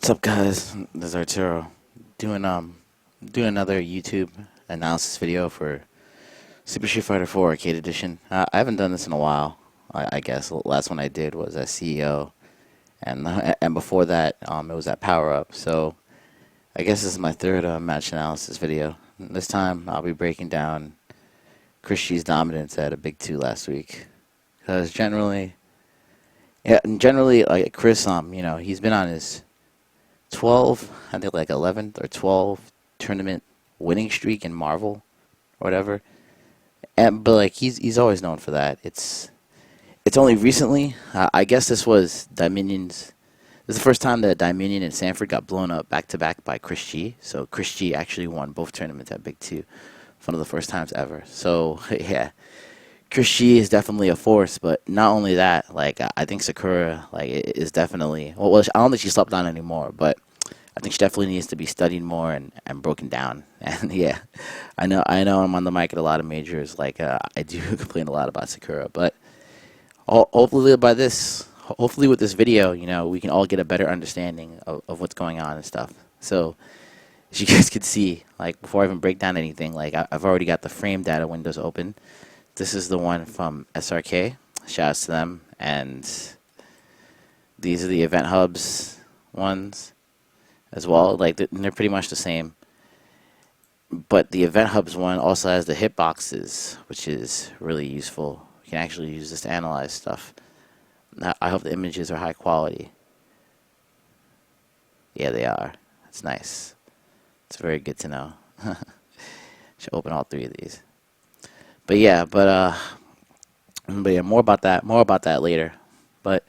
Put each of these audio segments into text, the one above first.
What's up, guys? This is Arturo doing another YouTube analysis video for Super Street Fighter 4 Arcade Edition. I haven't done this in a while. I guess the last one I did was as CEO, and before that, it was at Power Up. So I guess this is my third match analysis video. This time I'll be breaking down ChrisG's dominance at a Big 2 last week, because generally, like Chris, he's been on his 12, I think like 11th or 12th tournament winning streak in Marvel or whatever. But like he's always known for that. It's only recently, I guess this was Dieminion's. This is the first time that Dieminion and Sanford got blown up back to back by ChrisG. So ChrisG actually won both tournaments at Big 2. One of the first times ever. So yeah, ChrisG is definitely a force, but not only that, like I think Sakura is definitely well, I don't think she slept on anymore, but I think she definitely needs to be studied more and broken down. And yeah, I know I'm on the mic at a lot of majors, like I do complain a lot about Sakura, but hopefully with this video, we can all get a better understanding of what's going on and stuff. So as you guys can see, like before I even break down anything, like I've already got the frame data windows open. This is the one from SRK. Shouts to them. And these are the event hubs ones as well. Like they're pretty much the same. But the event hubs one also has the hitboxes, which is really useful. You can actually use this to analyze stuff. Now, I hope the images are high quality. Yeah, they are. That's nice. It's very good to know. Should open all three of these. But yeah, more about that later. But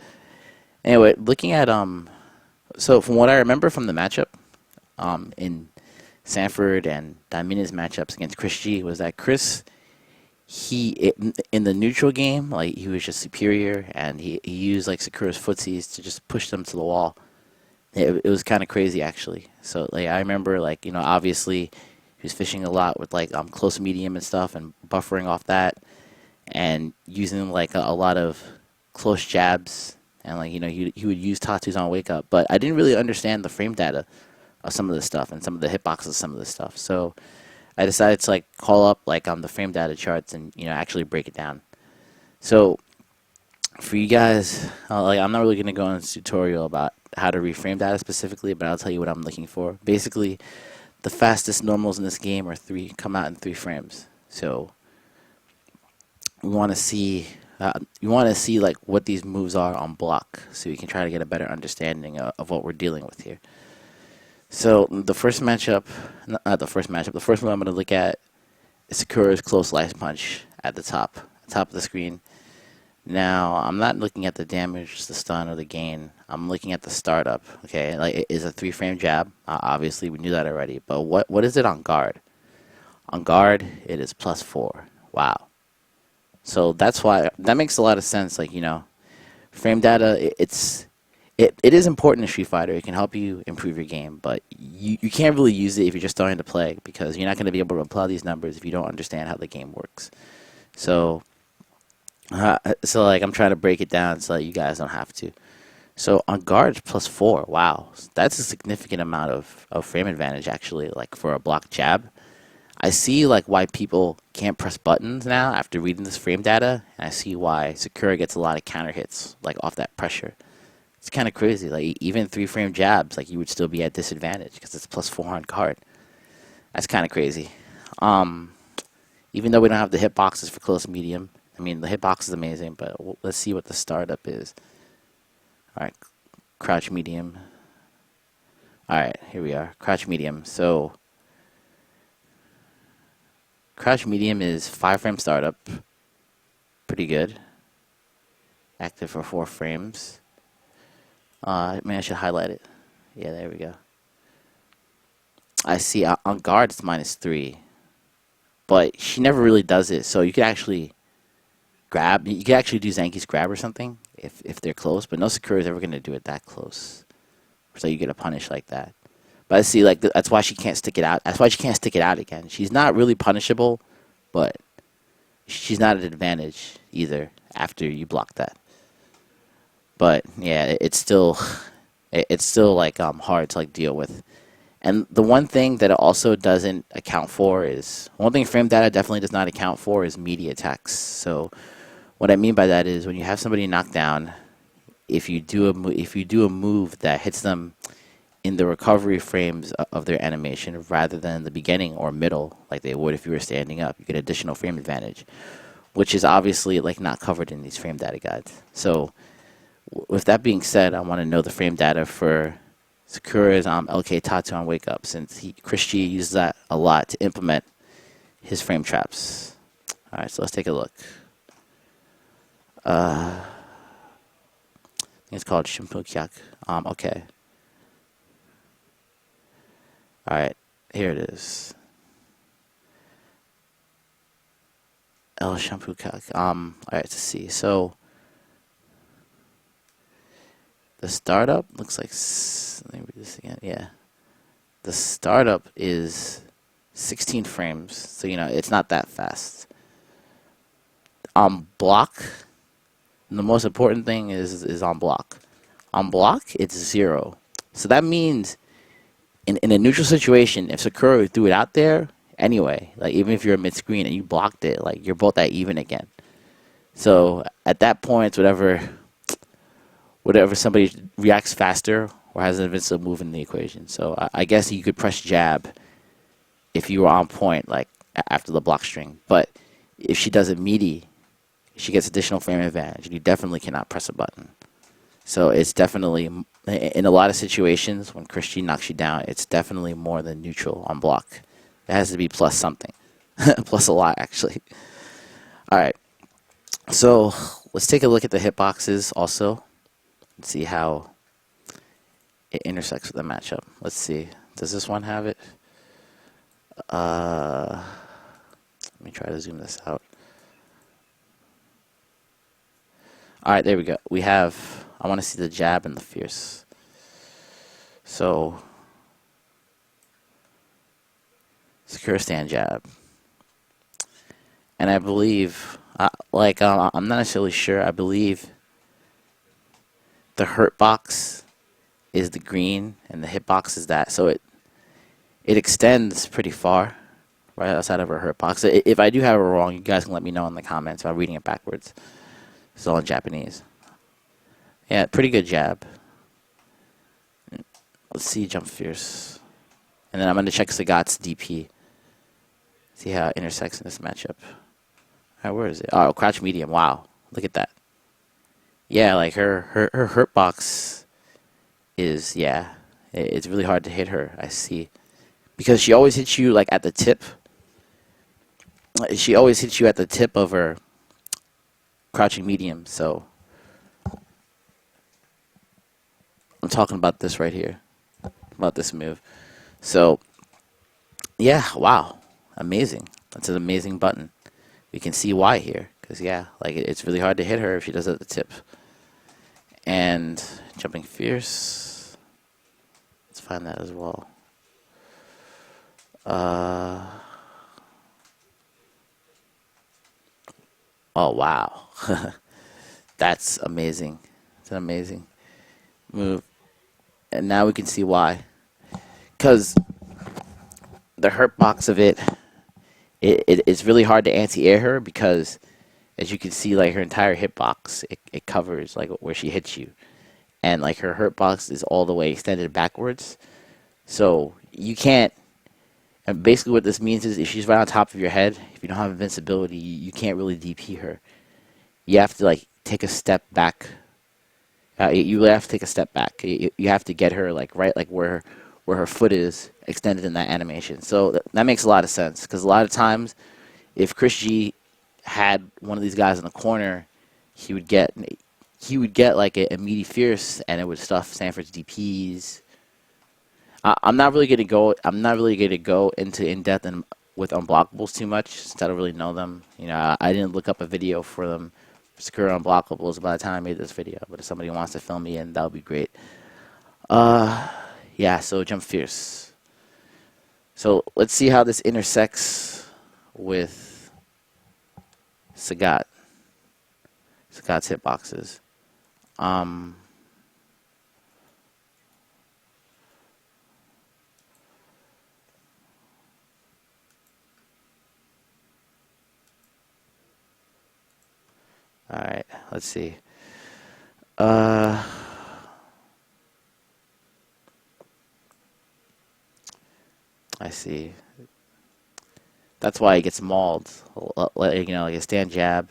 anyway, looking at so from what I remember from the matchup, in Sanford and Dieminion's matchups against ChrisG, was that Chris, in the neutral game, like he was just superior, and he used like Sakura's footsies to just push them to the wall. It was kind of crazy actually. So like I remember obviously he was fishing a lot with like close medium and stuff and buffering off that and using like a lot of close jabs and like he would use Tatsus on wake up, but I didn't really understand the frame data of some of this stuff and some of the hitboxes of some of this stuff. So I decided to like call up like the frame data charts and actually break it down. So for you guys, like I'm not really gonna go into a tutorial about how to reframe data specifically, but I'll tell you what I'm looking for. Basically, the fastest normals in this game are come out in 3 frames. So we want to see like what these moves are on block, so you can try to get a better understanding of what we're dealing with here. So the first move I'm going to look at is Sakura's close slice punch at the top of the screen. Now, I'm not looking at the damage, the stun, or the gain. I'm looking at the startup, okay? Like, it is a 3-frame jab. Obviously, we knew that already. But what is it on guard? On guard, it is +4. Wow. So that's why, that makes a lot of sense. Like, frame data, it is important in Street Fighter. It can help you improve your game. But you can't really use it if you're just starting to play, because you're not going to be able to apply these numbers if you don't understand how the game works. So like I'm trying to break it down so that you guys don't have to. So on guard +4, wow, that's a significant amount of frame advantage actually. Like for a block jab, I see like why people can't press buttons now after reading this frame data, and I see why Sakura gets a lot of counter hits like off that pressure. It's kind of crazy. Like even 3-frame jabs, like you would still be at disadvantage because it's +4 on guard. That's kind of crazy. Even though we don't have the hitboxes for close medium. I mean, the hitbox is amazing, but let's see what the startup is. Alright, crouch medium. Alright, here we are. Crouch medium. So, crouch medium is 5-frame startup. Pretty good. Active for 4 frames. I should highlight it. Yeah, there we go. I see on guard it's -3. But she never really does it, so you could actually grab. You could actually do Zanki's grab or something if they're close, but no Sakura is ever going to do it that close. So you get a punish like that. But I see, like that's why she can't stick it out. That's why she can't stick it out again. She's not really punishable, but she's not at an advantage either after you block that. But yeah, it's still it's still like hard to like deal with. And the one thing that it also doesn't account for is one thing frame data definitely does not account for is media attacks. So what I mean by that is when you have somebody knocked down, if you do a move that hits them in the recovery frames of their animation rather than the beginning or middle, like they would if you were standing up, you get additional frame advantage, which is obviously like not covered in these frame data guides. So with that being said, I want to know the frame data for Sakura's LK Tatsu on Wake Up, since ChrisG uses that a lot to implement his frame traps. All right, so let's take a look. I think it's called Shimpukyak. Okay. All right, here it is. El Shimpukyak. All right, let's see. So the startup looks like. Let me read this again. Yeah, the startup is 16 frames, so you know it's not that fast. On block, the most important thing is on block. On block, it's 0. So that means in a neutral situation, if Sakura threw it out there anyway, like even if you're mid screen and you blocked it, like you're both at even again. So at that point, whatever somebody reacts faster or has an invincible move in the equation. So I guess you could press jab if you were on point, like after the block string. But if she does it meaty, she gets additional frame advantage, and you definitely cannot press a button. So it's definitely, in a lot of situations, when ChrisG knocks you down, it's definitely more than neutral on block. It has to be plus something. Plus a lot, actually. All right. So let's take a look at the hitboxes also and see how it intersects with the matchup. Let's see. Does this one have it? Let me try to zoom this out. All right, there we go. We have, I want to see the jab and the fierce. So, secure stand jab. And I believe, I'm not necessarily sure, I believe the hurt box is the green and the hit box is that. So it extends pretty far, right outside of her hurt box. If I do have it wrong, you guys can let me know in the comments if I'm reading it backwards. It's all in Japanese. Yeah, pretty good jab. Let's see jump fierce. And then I'm going to check Sagat's DP. See how it intersects in this matchup. All right, where is it? Oh, crouch medium. Wow. Look at that. Yeah, like her hurt box is, yeah, it's really hard to hit her, I see. Because she always hits you like at the tip. She always hits you at the tip of her crouching medium, so I'm talking about this right here, about this move. So yeah, wow, amazing. That's an amazing button. We can see why here, because yeah, like it's really hard to hit her if she does it at the tip. And jumping fierce, let's find that as well. Oh wow. That's amazing. It's an amazing move. And now we can see why. Because the hurt box of it's really hard to anti-air her, because as you can see, like her entire hitbox, it covers like where she hits you. And like her hurt box is all the way extended backwards. So you can't, and basically what this means is if she's right on top of your head, if you don't have invincibility, you can't really DP her. You have to like take a step back. You really have to take a step back. You have to get her like right like where her foot is extended in that animation. So that makes a lot of sense, because a lot of times if ChrisG had one of these guys in the corner, he would get like a meaty fierce, and it would stuff Sanford's DPs. I'm not really gonna go into in depth and with unblockables too much, since I don't really know them. You know, I didn't look up a video for them, secure unblockables, by the time I made this video. But if somebody wants to fill me in, that would be great. Yeah. So jump fierce. So let's see how this intersects with Sagat's hitboxes. Alright, let's see. Uh, I see. That's why he gets mauled. Like, you know, like a stand jab.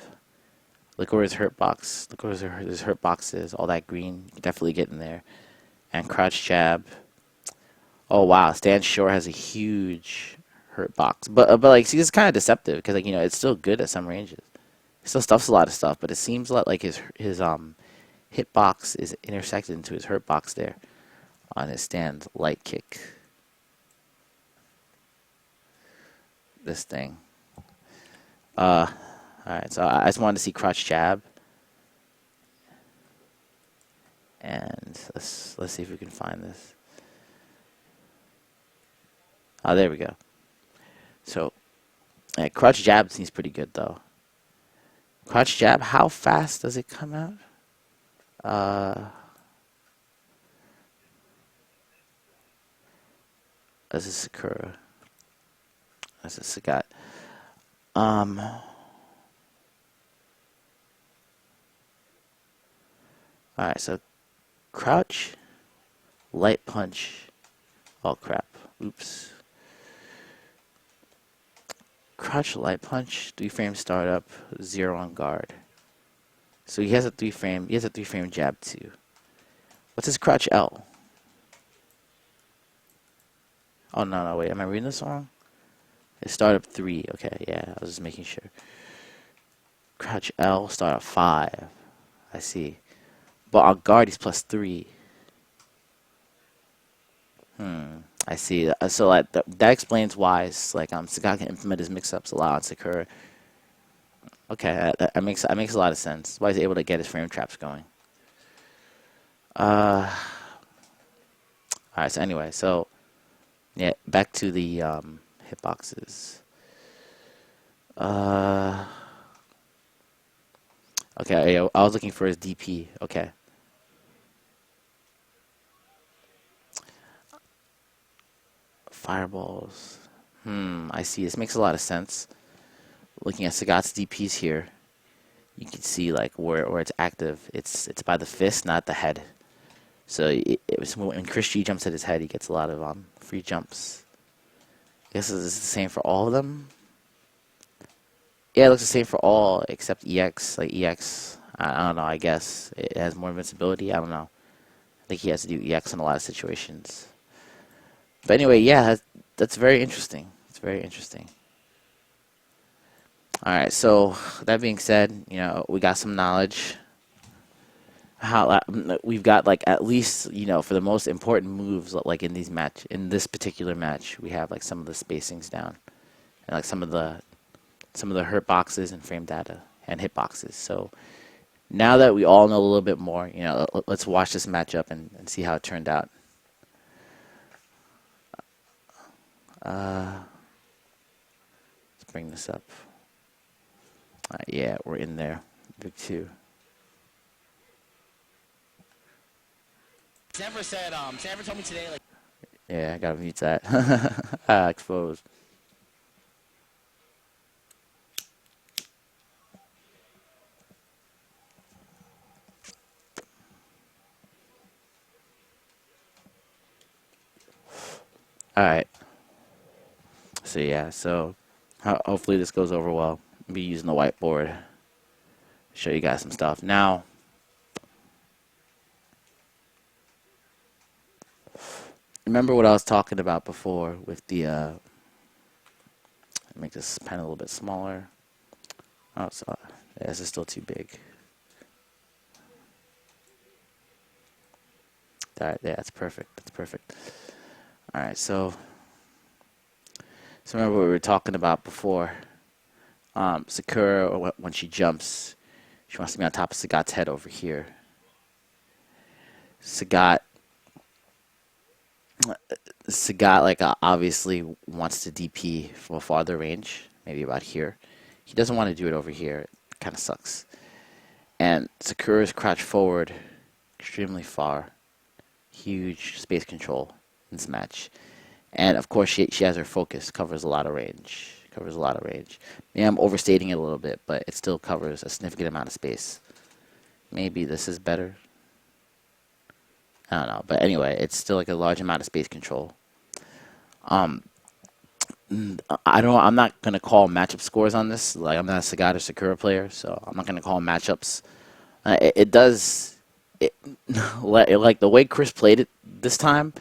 Look where his hurt box. Look where his hurt box is. All that green. You can definitely get in there. And crouch jab. Oh wow, stand short has a huge hurt box. But like, see, it's kind of deceptive because like you know it's still good at some ranges. It still stuffs a lot of stuff, but it seems like his hit box is intersected into his hurt box there on his stand light kick. This thing. All right, so I just wanted to see crotch jab, and let's see if we can find this. Oh, there we go. So, crotch jab seems pretty good though. Crotch jab, how fast does it come out? This is Sakura. This is Sagat. Alright, so crouch, light punch. Oh crap. Oops. Crouch, light punch, 3-frame startup, 0 on guard. So he has a 3-frame jab too. What's his crouch L? Oh no, wait, am I reading this wrong? It's startup 3, okay, yeah, I was just making sure. Crouch L, startup 5. I see. But on guard he's +3. I see. So like that explains why it's like Sagat can implement his mix-ups a lot on Sakura. Okay, that makes a lot of sense. Why he's able to get his frame traps going. Alright, so anyway, so yeah, back to the hitboxes. Okay, yeah, I was looking for his DP. Okay. Fireballs. I see. This makes a lot of sense. Looking at Sagat's DPs here, you can see like where it's active. It's by the fist, not the head. So it was when ChrisG jumps at his head, he gets a lot of free jumps. I guess this is the same for all of them. Yeah, it looks the same for all except EX. Like EX, I don't know. I guess it has more invincibility. I don't know. I think he has to do EX in a lot of situations. But anyway, yeah, that's very interesting. It's very interesting. All right, so that being said, you know, we got some knowledge. We've got like at least, you know, for the most important moves, like in this particular match, we have like some of the spacings down, and like some of the hurt boxes and frame data and hit boxes. So now that we all know a little bit more, you know, let's watch this matchup and see how it turned out. Let's bring this up. Yeah, we're in there. Big 2. Sanford said, Sanford told me today, like... Yeah, I gotta mute that. Exposed. Alright. So yeah, hopefully this goes over well. I'll be using the whiteboard. Show you guys some stuff. Now, remember what I was talking about before with the, make this pen a little bit smaller. Oh, so, yeah, this is still too big. Alright, yeah, that's perfect. That's perfect. Alright, so remember what we were talking about before. Sakura, when she jumps, she wants to be on top of Sagat's head over here. Sagat, like, obviously wants to DP from a farther range, maybe about here. He doesn't want to do it over here. It kind of sucks. And Sakura's crouched forward extremely far. Huge space control in this match. And, of course, she has her focus, covers a lot of range. Covers a lot of range. Yeah, I'm overstating it a little bit, but it still covers a significant amount of space. Maybe this is better. I don't know, but anyway, it's still like a large amount of space control. Um, I don't. I'm not gonna call matchup scores on this. Like I'm not a Sagat or Sakura player, so I'm not gonna call matchups. It does. It, like the way Chris played it this time,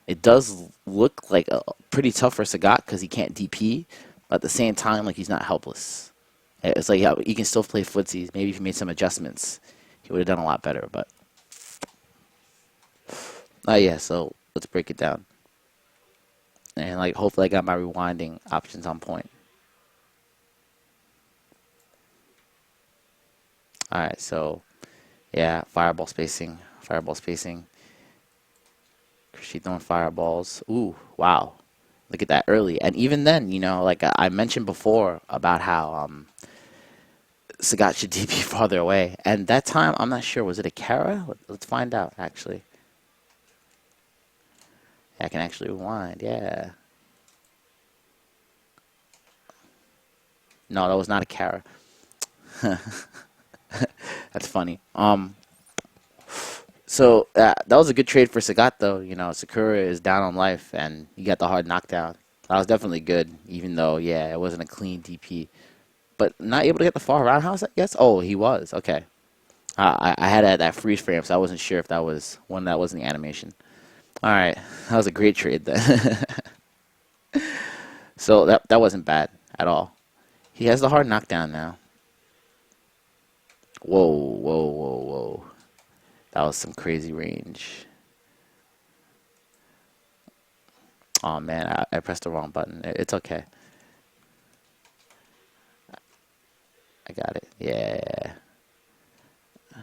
it does look like pretty tough for Sagat because he can't DP, but at the same time, like he's not helpless. It's like, yeah, he can still play footsies. Maybe if he made some adjustments, he would have done a lot better. But yeah, so let's break it down. And like hopefully I got my rewinding options on point. Alright, so yeah, fireball spacing. She throwing fireballs. Ooh, wow. Look at that early. And even then, you know, like I mentioned before about how Sagat should DP farther away. And that time, I'm not sure, was it a Kara? Let's find out, actually. I can actually rewind, yeah. No, that was not a Kara. That's funny. So that was a good trade for Sagat, though. You know, Sakura is down on life, and he got the hard knockdown. That was definitely good, even though, yeah, it wasn't a clean DP. But not able to get the far roundhouse, I guess? Oh, he was. Okay. I had that freeze frame, so I wasn't sure if that was one that was in the animation. All right. That was a great trade then. So that wasn't bad at all. He has the hard knockdown now. Whoa, whoa, whoa, whoa. That was some crazy range. Oh, man, I pressed the wrong button. It's okay. I got it. Yeah. I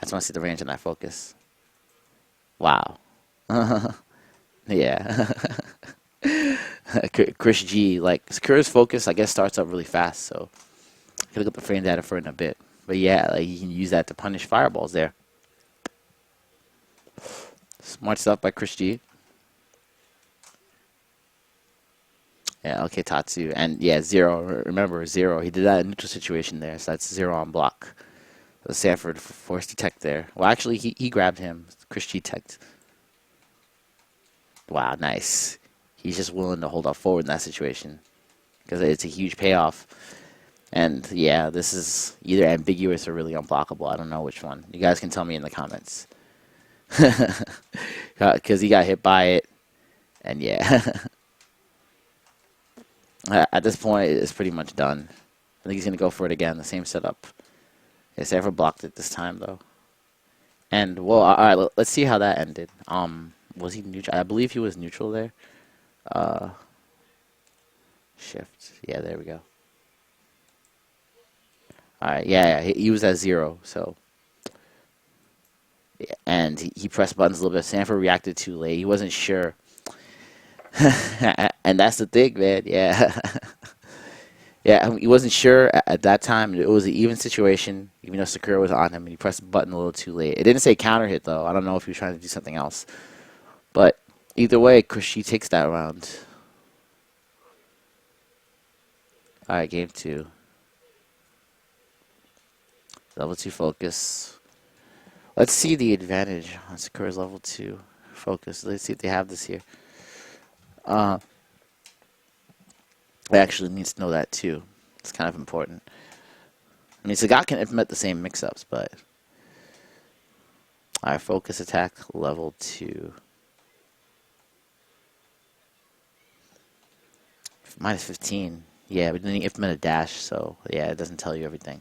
just want to see the range in that focus. Wow. Yeah. ChrisG, like, Sakura's focus, I guess, starts up really fast, so I could look up the frame data for it in a bit. But yeah, like, you can use that to punish fireballs there. Smart stuff by ChrisG. Yeah, okay, Tatsu. And yeah, 0. Remember, 0. He did that in neutral situation there, so that's 0 on block. So Sanford forced to tech there. Well, actually, he grabbed him. ChrisG teched. Wow, nice. He's just willing to hold up forward in that situation because it's a huge payoff. And yeah, this is either ambiguous or really unblockable. I don't know which one. You guys can tell me in the comments. Because he got hit by it. And yeah. At this point, it's pretty much done. I think he's going to go for it again. The same setup. Yeah, Sanford blocked it this time, though. And, well, all right, let's see how that ended. Was he neutral? I believe he was neutral there. Shift. Yeah, there we go. Alright, yeah, he was at 0, so. Yeah, and he pressed buttons a little bit. Sanford reacted too late. He wasn't sure. And that's the thing, man. Yeah. Yeah, he wasn't sure at that time. It was an even situation, even though Sakura was on him, and he pressed the button a little too late. It didn't say counter hit, though. I don't know if he was trying to do something else. But either way, ChrisG takes that round. Alright, game 2. Level 2 focus. Let's see the advantage on Sakura's level 2 focus. Let's see if they have this here. I actually needs to know that too. It's kind of important. I mean, Sagat can implement the same mix-ups, but... Alright, focus attack level 2. Minus 15. Yeah, but then you implement a dash, so yeah, it doesn't tell you everything.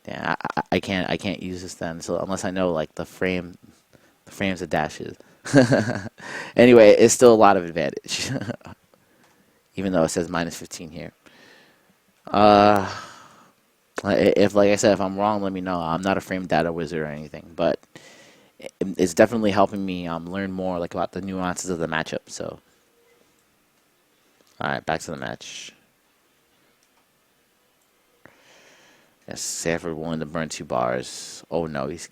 Yeah, I can't use this then, so unless I know like the frames of dashes. Anyway, it's still a lot of advantage. Even though it says minus 15 here. If like I said, if I'm wrong, let me know. I'm not a frame data wizard or anything, but it's definitely helping me learn more like about the nuances of the matchup. So, all right, back to the match. Yes, Sanford willing to burn 2 bars. Oh no, he's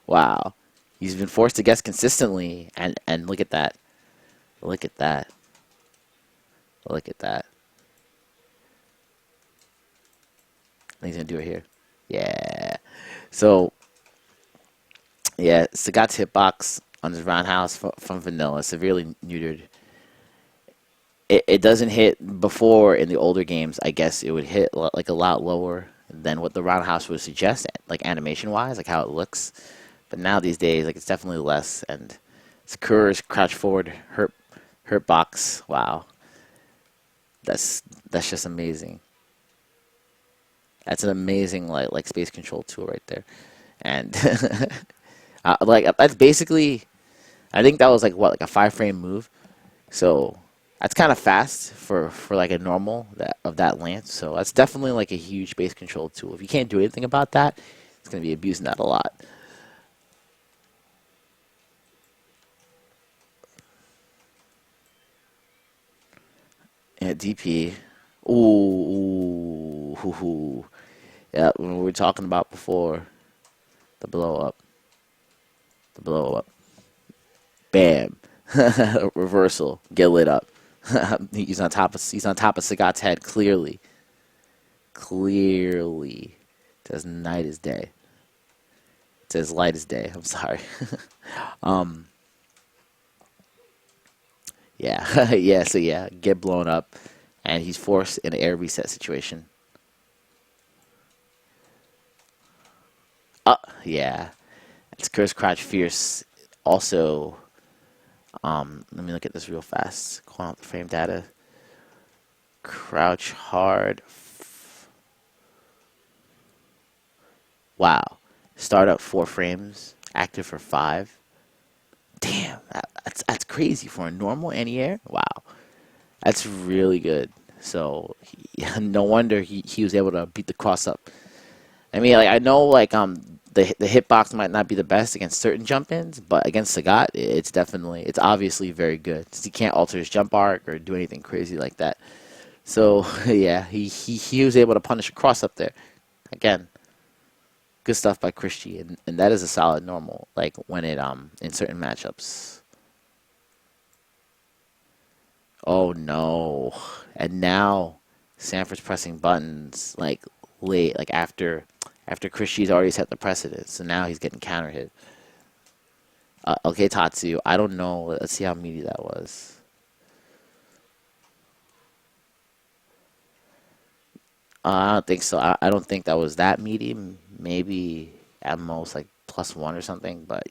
wow. He's been forced to guess consistently, and look at that. Look at that. Look at that. He's gonna do it here. Yeah. So yeah, Sagat's hitbox on his roundhouse from vanilla severely neutered. It doesn't hit before in the older games. I guess it would hit like a lot lower than what the roundhouse would suggest, like animation wise, like how it looks. But now these days, like it's definitely less. And Sakura's crouch forward hurt box. Wow, that's just amazing. That's an amazing like space control tool right there. And like that's basically, I think that was like what, like a 5 frame move. So that's kind of fast for like a normal of that length. So that's definitely like a huge base control tool. If you can't do anything about that, it's gonna be abusing that a lot. Yeah, DP. Ooh, hoo, hoo. Yeah, when we were talking about before, the blow up, the blow up, bam, reversal, get lit up. He's on top of Sagat's head clearly. Clearly. It's as night as day. It's as light as day. I'm sorry. um yeah. Yeah, so yeah, get blown up and he's forced in an air reset situation. Yeah. It's Curse Crouch Fierce also. Let me look at this real fast. Calling out the frame data. Crouch hard. Wow. Start up 4 frames. Active for 5. Damn, that's crazy for a normal anti-air. Wow, that's really good. So no wonder he was able to beat the cross up. I mean, like I know like the hitbox might not be the best against certain jump ins, but against Sagat, it's obviously very good. He can't alter his jump arc or do anything crazy like that. So yeah, he was able to punish a cross up there. Again, good stuff by ChrisG, and that is a solid normal. Like when it in certain matchups. Oh no! And now Sanford's pressing buttons like late, like after ChrisG's already set the precedent. So now he's getting counter hit. Okay, Tatsu. I don't know. Let's see how meaty that was. I don't think so. I don't think that was that meaty. Maybe at most like +1 or something. But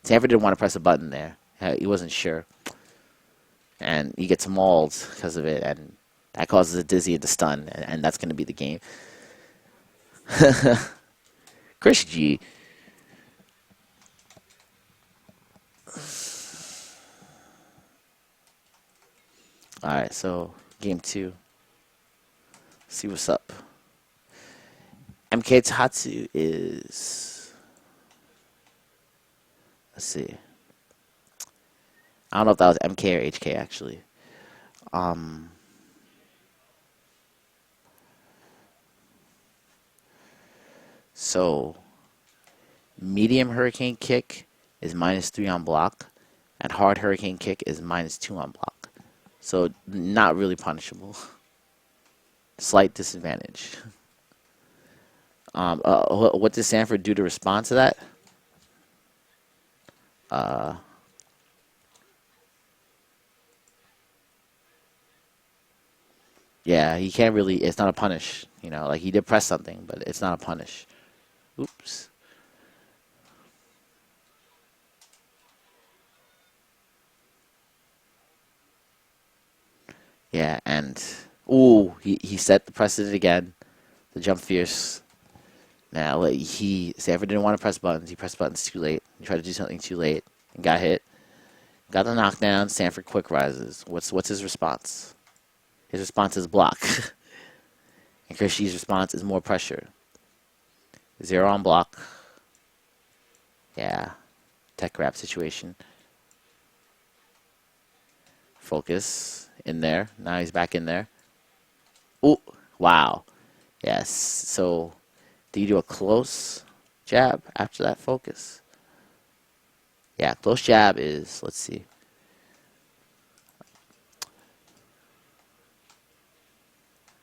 Sanford didn't want to press a button there. He wasn't sure. And he gets mauled because of it. And that causes a dizzy and a stun. And that's going to be the game. ChrisG. Alright, so game 2. See what's up. MK Tatsu is, let's see. I don't know if that was MK or HK actually. So medium hurricane kick is -3 on block, and hard hurricane kick is -2 on block. So not really punishable. Slight disadvantage. What did Sanford do to respond to that? Yeah, he can't really. It's not a punish. You know, like he did press something, but it's not a punish. Oops. Yeah, and ooh, he set the precedent again. The jump fierce. Now, like, Sanford didn't want to press buttons. He pressed buttons too late. He tried to do something too late and got hit. Got the knockdown. Sanford quick rises. What's his response? His response is block. And ChrisG's response is more pressure. 0 on block. Yeah. Tech wrap situation. Focus. In there. Now he's back in there. Ooh. Wow. Yes. So, do you do a close jab after that focus? Yeah, close jab is, let's see.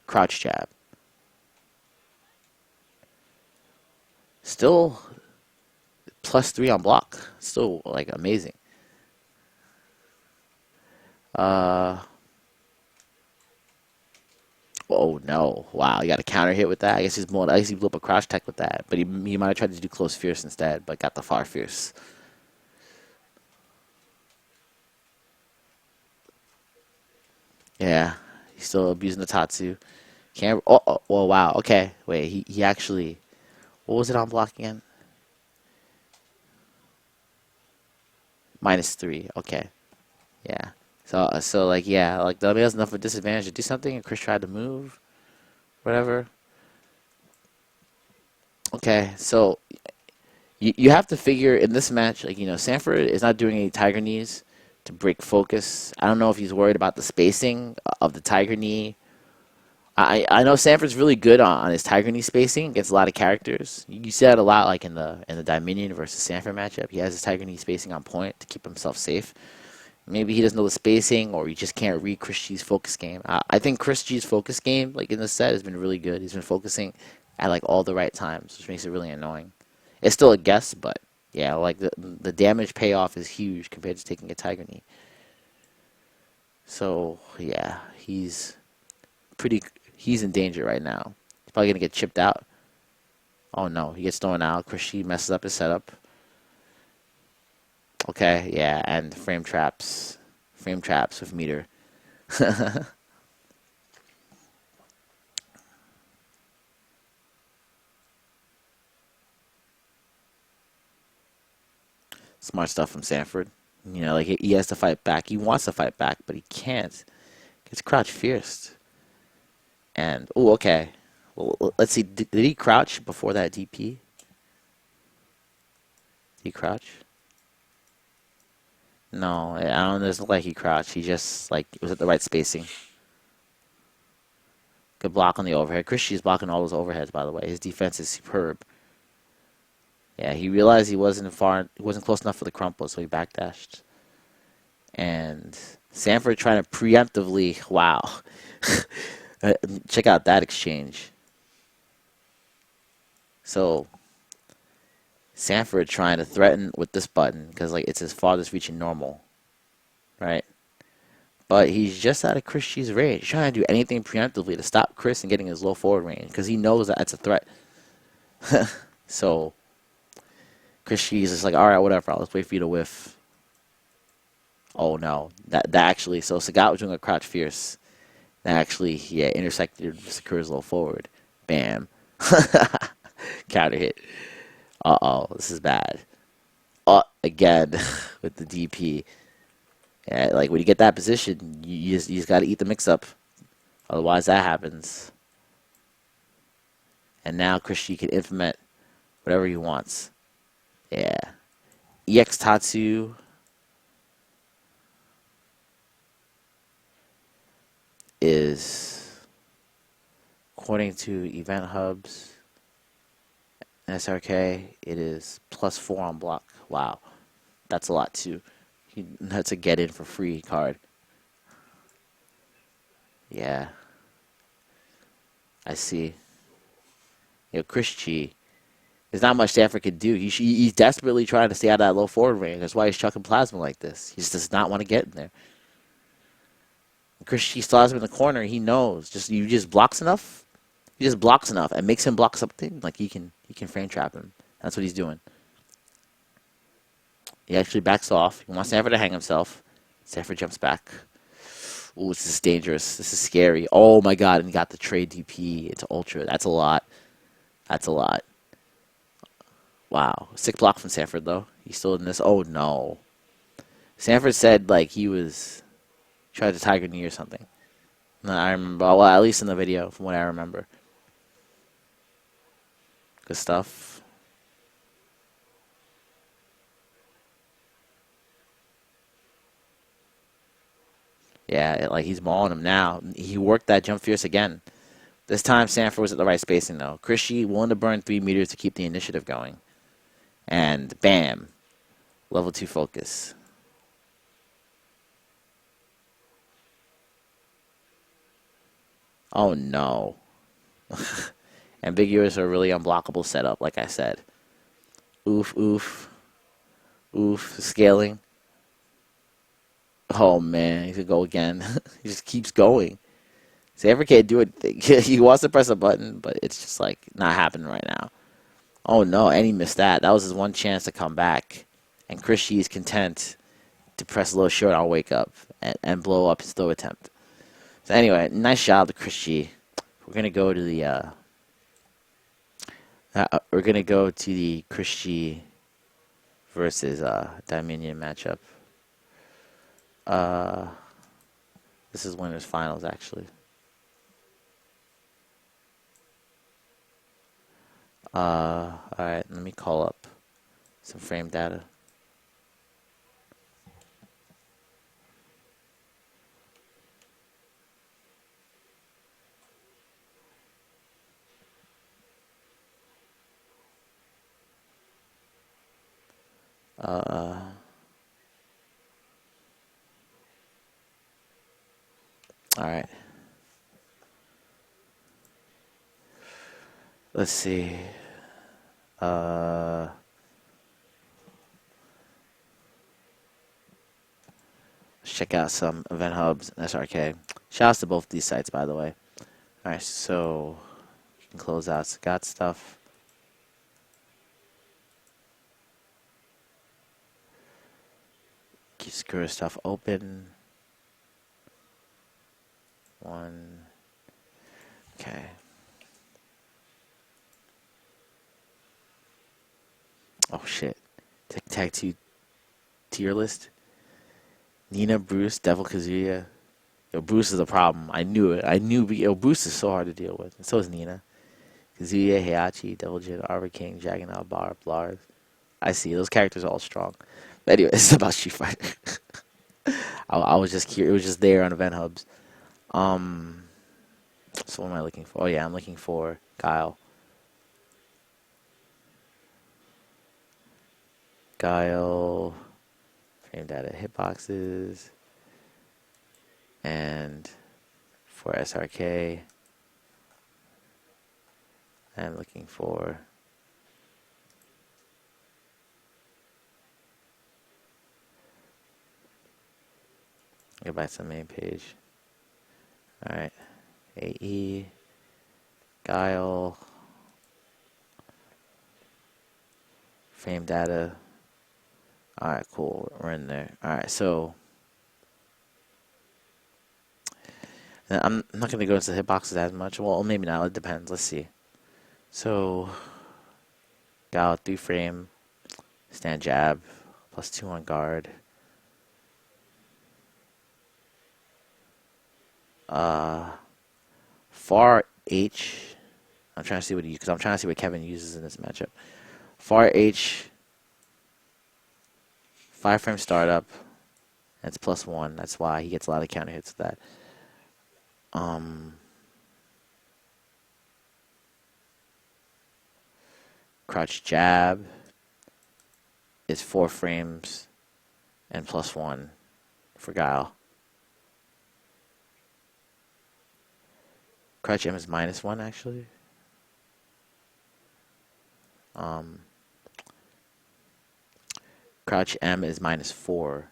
Crouch jab. Still +3 on block. Still, like, amazing. Oh no! Wow, you got a counter hit with that. I guess he blew up a crouch tech with that, but he might have tried to do close fierce instead, but got the far fierce. Yeah, he's still abusing the Tatsu. Can't. Oh, wow. Okay, wait. He actually. What was it on block again? -3. Okay. Yeah. So like yeah, like Dummy has enough of a disadvantage to do something, and Chris tried to move, whatever. Okay, so you have to figure in this match, like, Sanford is not doing any tiger knees to break focus. I don't know if he's worried about the spacing of the tiger knee. I know Sanford's really good on his tiger knee spacing against a lot of characters. You see that a lot, like in the Dieminion versus Sanford matchup. He has his tiger knee spacing on point to keep himself safe. Maybe he doesn't know the spacing, or he just can't read ChrisG's focus game. I think ChrisG's focus game, like in the set, has been really good. He's been focusing at like all the right times, which makes it really annoying. It's still a guess, but yeah, like the damage payoff is huge compared to taking a tiger knee. So yeah, he's in danger right now. He's probably gonna get chipped out. Oh no, he gets thrown out. ChrisG messes up his setup. Okay, yeah, and frame traps with meter. Smart stuff from Sanford. Like he has to fight back. He wants to fight back, but he can't. Gets crouch fierce. And oh, okay. Well, let's see. Did he crouch before that DP? Did he crouch? No, I don't. It doesn't look like he crouched. He just like it was at the right spacing. Good block on the overhead. ChrisG is blocking all those overheads, by the way. His defense is superb. Yeah, he realized he wasn't close enough for the crumple, so he backdashed. And Sanford trying to preemptively, wow. Check out that exchange. So Sanford trying to threaten with this button because like it's his farthest reaching normal, right? But he's just out of ChrisG's range. He's trying to do anything preemptively to stop Chris and getting his low forward range because he knows that it's a threat. So ChrisG is just like, all right, whatever. I'll just wait for you to whiff. Oh no, that actually. So Sagat was doing a crouch fierce. That actually, yeah, intersected Sakur's low forward. Bam. Counter hit. Uh-oh, this is bad. Again with the DP. Yeah, like when you get that position, you just got to eat the mix-up. Otherwise, that happens. And now ChrisG can implement whatever he wants. Yeah. EX Tatsu. Is, according to Event Hubs, SRK, it is +4 on block. Wow. That's a lot too. That's a get in for free card. Yeah. I see. ChrisG, there's not much Sanford can do. He's desperately trying to stay out of that low forward range. That's why he's chucking plasma like this. He just does not want to get in there. ChrisG still has him in the corner. He knows. You just blocks enough. He just blocks enough and makes him block something. Like he can frame trap him. That's what he's doing. He actually backs off. He wants Sanford to hang himself. Sanford jumps back. Ooh, this is dangerous. This is scary. Oh my god! And he got the trade DP into Ultra. That's a lot. That's a lot. Wow. Sick block from Sanford though. He's still in this. Oh no. Sanford said like he was tried to tiger knee or something. I remember, well, at least in the video, from what I remember. Good stuff. Yeah, like he's mauling him now. He worked that jump fierce again. This time Sanford was at the right spacing though. ChrisG willing to burn 3 meters to keep the initiative going. And bam. Level 2 focus. Oh no. Ambiguous or really unblockable setup, like I said. Oof, oof, oof. Scaling. Oh man, he could go again. He just keeps going. Sanford can't do anything. He wants to press a button, but it's just like not happening right now. Oh no, and he missed that. That was his one chance to come back. And ChrisG is content to press a little short on wake up and blow up his throw attempt. So anyway, nice job to ChrisG. We're gonna go to the ChrisG versus Dieminion matchup. Uh, this is winners finals actually. Alright, let me call up some frame data. Alright. Let's see. Let's check out some event hubs and SRK. Shouts to both these sites, by the way. Alright, so you can close out got stuff. Keep screw stuff open. One. Okay. Oh shit. Tag 2 tier list. Nina, Bruce, Devil Kazuya. Yo, Bruce is a problem. I knew it. Yo, Bruce is so hard to deal with. And so is Nina. Kazuya, Heihachi, Devil Jin, Arbor King, Jagannath, Bar, Blars. I see. Those characters are all strong. But anyway, it's about Street Fighter. I was just curious. It was just there on event hubs. So what am I looking for? Oh yeah, I'm looking for Guile. Guile. Frame data hitboxes. And for SRK, I'm looking for go back to the main page. Alright. AE, Guile, frame data. Alright, cool. We're in there. Alright, so I'm not going to go into the hitboxes as much. Well, maybe not. It depends. Let's see. So, Guile, 3 frame, stand jab, +2 on guard. Far H. I'm trying to see because I'm trying to see what Kevin uses in this matchup. Far H, 5 frame startup. And it's +1. That's why he gets a lot of counter hits with that. Crouch jab is 4 frames and +1 for Guile. Crouch M is -1 actually. Crouch M is -4.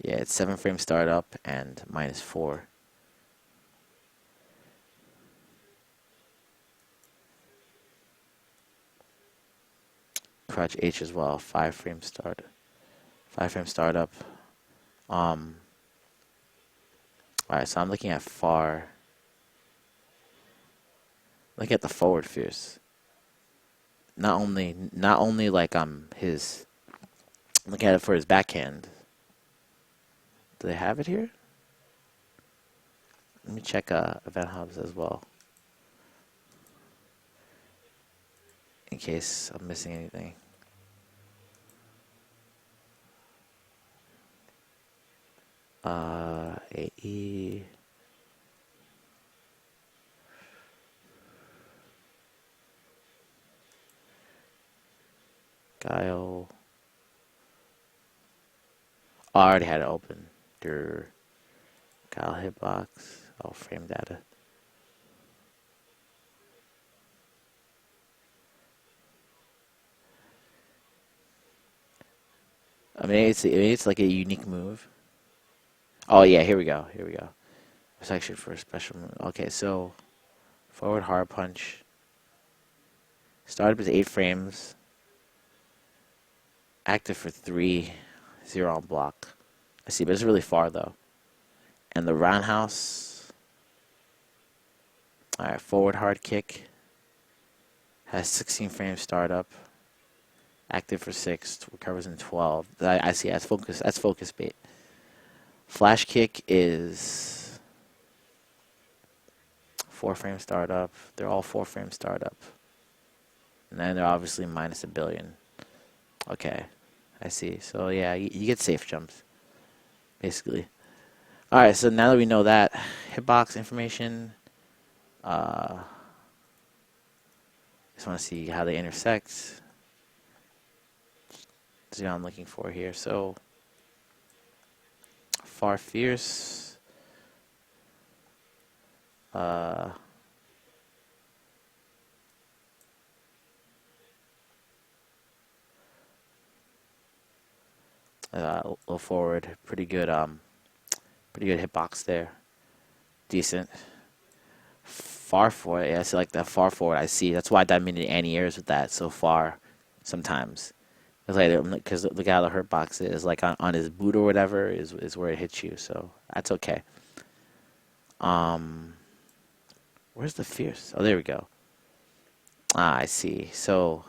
Yeah, it's 7 frame startup and -4. Crouch H as well, 5 frame start. 5 frame startup. Alright, so I'm looking at far. Look at the forward fierce. Not only like his. Look at it for his backhand. Do they have it here? Let me check event hubs as well, in case I'm missing anything. AE. Guile. Oh, I already had it open. factor Kyle hitbox. Oh, frame data. I mean, it's like a unique move. Oh yeah, here we go. Here we go. Section for a special move. Okay, so forward hard punch. Started with 8 frames. Active for 3. 0 on block. I see, but it's really far though. And the roundhouse. Alright, forward hard kick. Has 16 frames startup. Active for 6. Recovers in 12. I see. That's focus. That's focus bait. Flash kick is 4 frame startup. They're all 4 frame startup. And then they're obviously minus a billion. Okay, I see. So yeah, you get safe jumps, basically. All right. So now that we know that hitbox information, just want to see how they intersect. That's what I'm looking for here. So far fierce. Low forward, pretty good hitbox there, decent. Far forward, yeah, I see like that far forward. I see. That's why I Dieminion anti-airs with that so far. Sometimes, because look how the hurt box is like on his boot or whatever is where it hits you. So that's okay. Where's the fierce? Oh, there we go. Ah, I see. So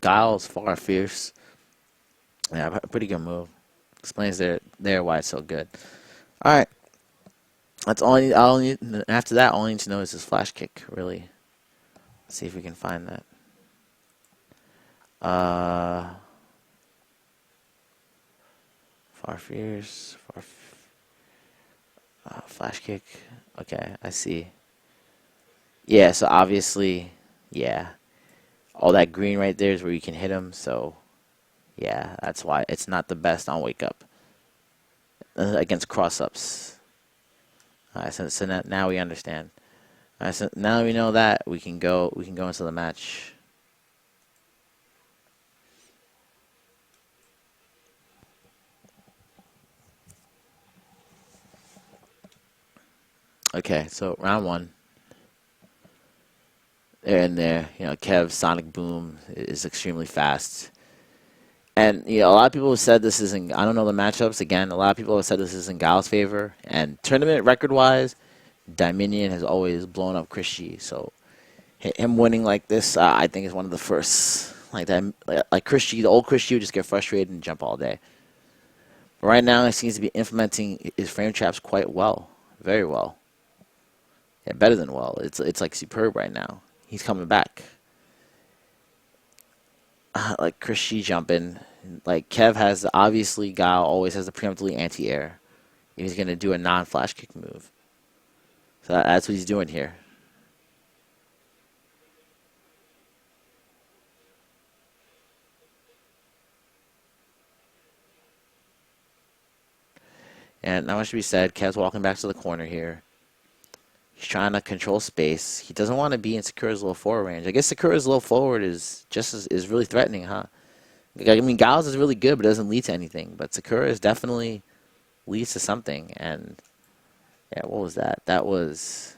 Guile's far fierce. Yeah, pretty good move. Explains there why it's so good. All right, that's all I need. After that, all I need to know is his flash kick. Really, let's see if we can find that. Far fierce, flash kick. Okay, I see. Yeah, so obviously, yeah, all that green right there is where you can hit him. So. Yeah, that's why it's not the best on wake up against cross ups. Alright, so now we understand. Alright, so now we know that we can go into the match. Okay, so round 1. They're in there. You know, Kev's Sonic Boom is extremely fast. And, you know, a lot of people have said this isn't, I don't know the matchups. Again, a lot of people have said this is in Gal's favor. And tournament record-wise, Dieminion has always blown up ChrisG. So him winning like this, I think is one of the first. Like that, like ChrisG, the old ChrisG would just get frustrated and jump all day. But right now, he seems to be implementing his frame traps quite well. Very well. Yeah, better than well. It's like superb right now. He's coming back. Like ChrisG jumping. Like Kev has, obviously Gal always has the preemptively anti-air. He's going to do a non-flash kick move. So that's what he's doing here. And not much to be said. Kev's walking back to the corner here. He's trying to control space. He doesn't want to be in Sakura's low forward range. I guess Sakura's low forward is really threatening, huh? I mean, Gal's is really good, but it doesn't lead to anything. But Sakura is definitely leads to something. And yeah, what was that? What was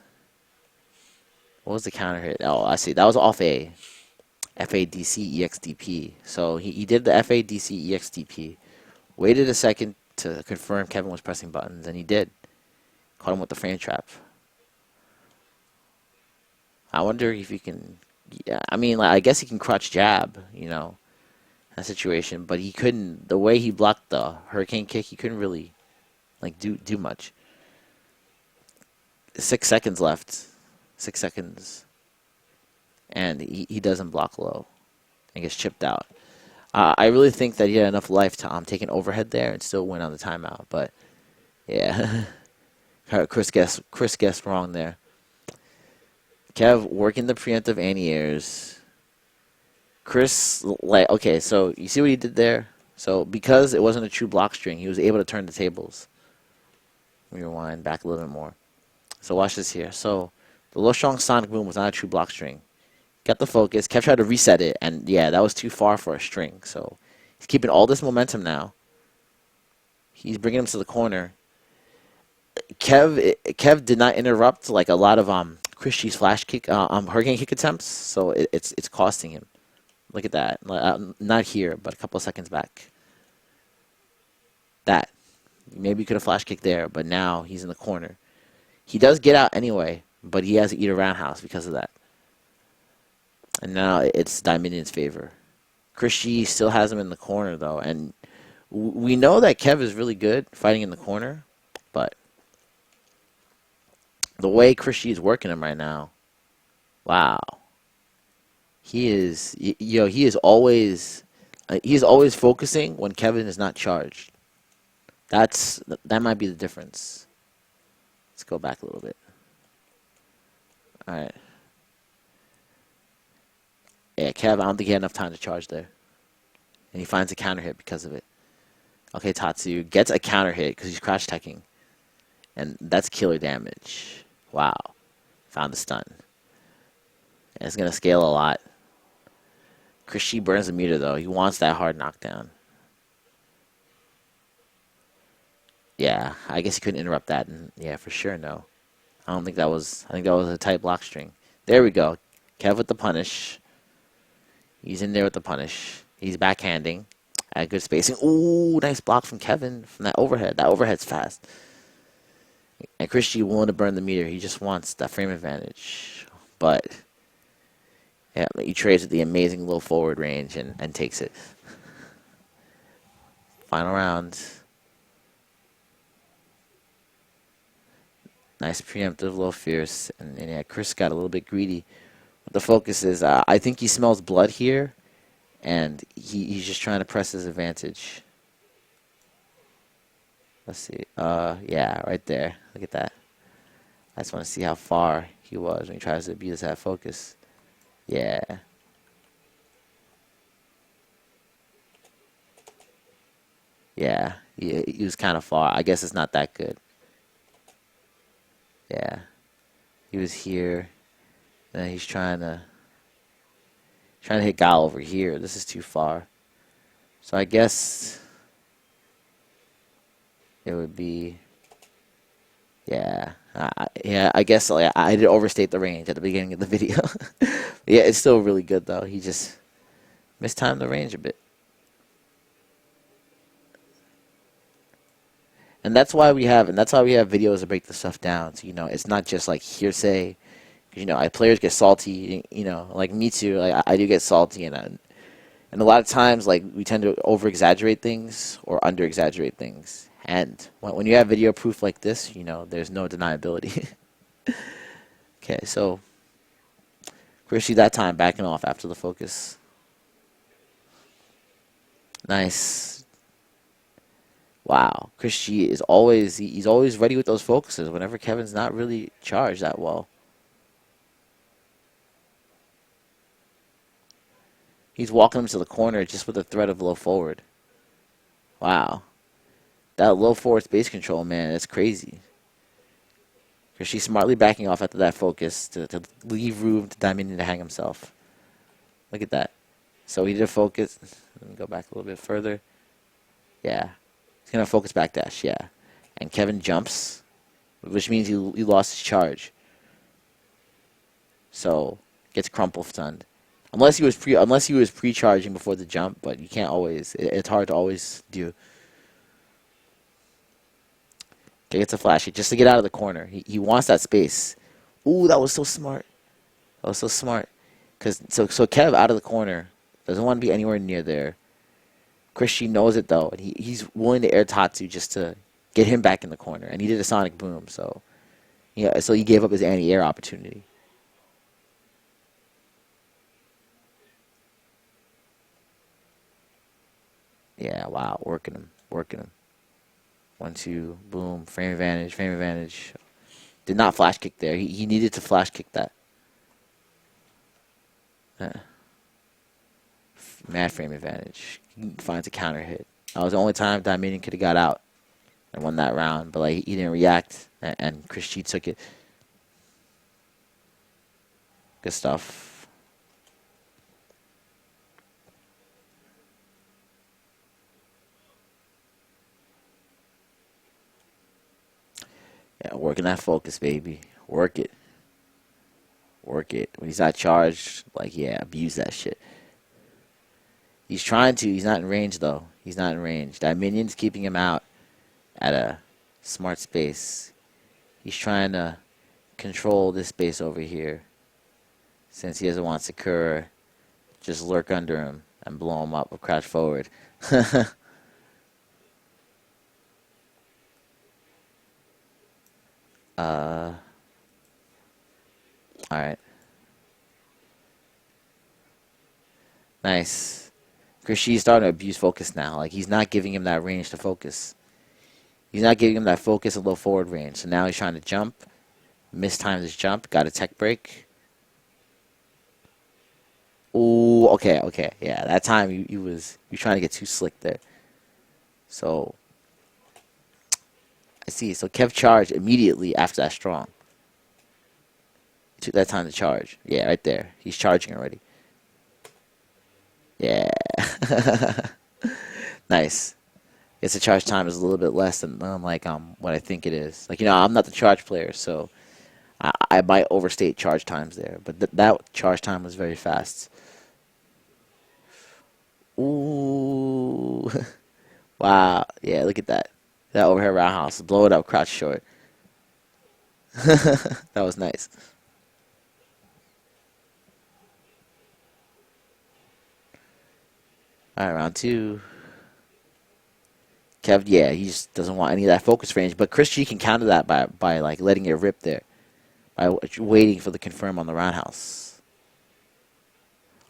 the counter hit? Oh, I see. That was off a FADC EXDP. So he did the FADC EXDP. Waited a second to confirm Kevin was pressing buttons, and he did. Caught him with the frame trap. I wonder if he can. Yeah, I mean, like, I guess he can crotch jab, you know, that situation. But he couldn't. The way he blocked the hurricane kick, he couldn't really, like, do much. 6 seconds left. 6 seconds, and he doesn't block low, and gets chipped out. I really think that he had enough life to take an overhead there and still win on the timeout. But yeah, Chris guessed wrong there. Kev working the preemptive anti-airs. Chris, like, okay, so you see what he did there? So because it wasn't a true block string, he was able to turn the tables. Let me rewind back a little bit more. So watch this here. So the low strong sonic boom was not a true block string. Got the focus, kept trying to reset it, and yeah, that was too far for a string. So he's keeping all this momentum now. He's bringing him to the corner. Kev did not interrupt like a lot of ChrisG's flash kick, hurricane kick attempts. So it's costing him. Look at that. Not here, but a couple of seconds back. That. Maybe he could have flash kicked there, but now he's in the corner. He does get out anyway, but he has to eat a roundhouse because of that. And now it's Dieminion's favor. ChrisG still has him in the corner, though. And we know that Kev is really good fighting in the corner, but the way ChrisG is working him right now, wow. He is always focusing when Kevin is not charged. That might be the difference. Let's go back a little bit. All right. Yeah, Kev, I don't think he had enough time to charge there. And he finds a counter hit because of it. Okay, Tatsu gets a counter hit because he's crouch teching. And that's killer damage. Wow. Found the stun. And it's going to scale a lot. ChrisG burns the meter, though. He wants that hard knockdown. Yeah, I guess he couldn't interrupt that. And yeah, for sure, no. I think that was a tight block string. There we go. Kev with the punish. He's in there with the punish. He's backhanding at good spacing. Ooh, nice block from Kevin from that overhead. That overhead's fast. And ChrisG willing to burn the meter. He just wants that frame advantage. But yeah, he trades with the amazing low forward range and takes it. Final round. Nice preemptive, low fierce. And yeah, Chris got a little bit greedy. But the focus is, I think he smells blood here. And he's just trying to press his advantage. Let's see. Yeah, right there. Look at that. I just want to see how far he was when he tries to abuse that focus. Yeah. Yeah, he was kind of far. I guess it's not that good. Yeah. He was here. Then he's trying to hit Gal over here. This is too far. So I guess it would be, yeah. I guess like, I did overstate the range at the beginning of the video. Yeah, it's still really good though. He just mistimed the range a bit. And that's why we have videos to break the stuff down. So, it's not just like hearsay. Players get salty. Like me too. Like I do get salty, and a lot of times, like we tend to over exaggerate things or under exaggerate things. And when you have video proof like this, there's no deniability. Okay, so ChrisG that time backing off after the focus. Nice. Wow, ChrisG is he's always ready with those focuses whenever Kevin's not really charged that well. He's walking him to the corner just with the threat of low forward. Wow. That low forward space control, man, it's crazy. ChrisG smartly backing off after that focus to leave room to Dieminion to hang himself. Look at that. So he did a focus. Let me go back a little bit further. Yeah. He's going to focus backdash, yeah. And Kevin jumps, which means he lost his charge. So, gets crumple stunned. Unless he was pre-charging before the jump, but you can't always. It's hard to always do. Okay, gets a flash hit just to get out of the corner. He wants that space. Ooh, that was so smart. That was so smart. So Kev out of the corner doesn't want to be anywhere near there. ChrisG knows it though, and he's willing to air Tatsu just to get him back in the corner. And he did a sonic boom, so yeah. So he gave up his anti-air opportunity. Yeah, wow, working him. 1-2, boom, frame advantage. Did not flash kick there. He needed to flash kick that. mad frame advantage. He finds a counter hit. That was the only time Dieminion could have got out and won that round, but like he didn't react, and ChrisG took it. Good stuff. Yeah, working that focus, baby. Work it. Work it. When he's not charged, like, yeah, abuse that shit. He's trying to. He's not in range, though. He's not in range. Dieminion's keeping him out at a smart space. He's trying to control this space over here. Since he doesn't want Sakura, just lurk under him and blow him up or crouch forward. Alright. Nice. ChrisG's starting to abuse focus now. Like, he's not giving him that range to focus. He's not giving him that focus and low forward range. So now he's trying to jump. Mistimed his jump. Got a tech break. Ooh, okay. Yeah, that time he was trying to get too slick there. So, I see. So Kev charged immediately after that strong. It took that time to charge. Yeah, right there. He's charging already. Yeah. Nice. Guess the charge time is a little bit less than what I think it is. Like, I'm not the charge player, so I might overstate charge times there. But that charge time was very fast. Ooh. Wow. Yeah, look at that. That overhead roundhouse. Blow it up, crouch short. That was nice. Alright, round two. Kev, yeah, he just doesn't want any of that focus range. But ChrisG can counter that by like letting it rip there. By waiting for the confirm on the roundhouse.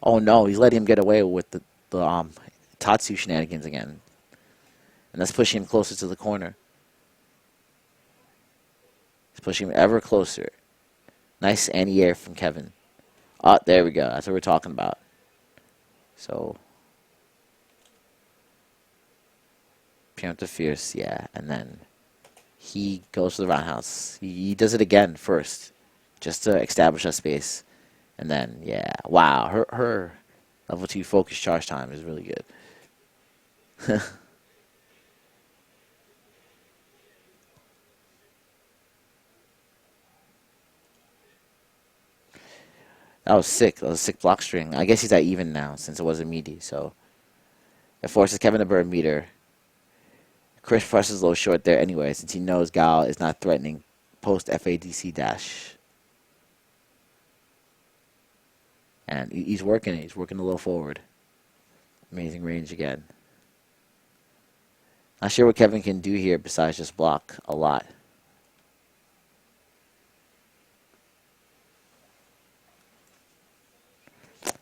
Oh no, he's letting him get away with the Tatsu shenanigans again. And that's pushing him closer to the corner. It's pushing him ever closer. Nice anti-air from Kevin. Oh, there we go. That's what we're talking about. So, preemptive fierce, yeah. And then he goes to the roundhouse. He does it again first, just to establish a space. And then, yeah, wow, her level 2 focus charge time is really good. That was sick. That was a sick block string. I guess he's at even now since it was a meaty. So it forces Kevin to burn meter. Chris presses low short there anyway since he knows Gal is not threatening post FADC dash. And he's working it. He's working a little forward. Amazing range again. Not sure what Kevin can do here besides just block a lot.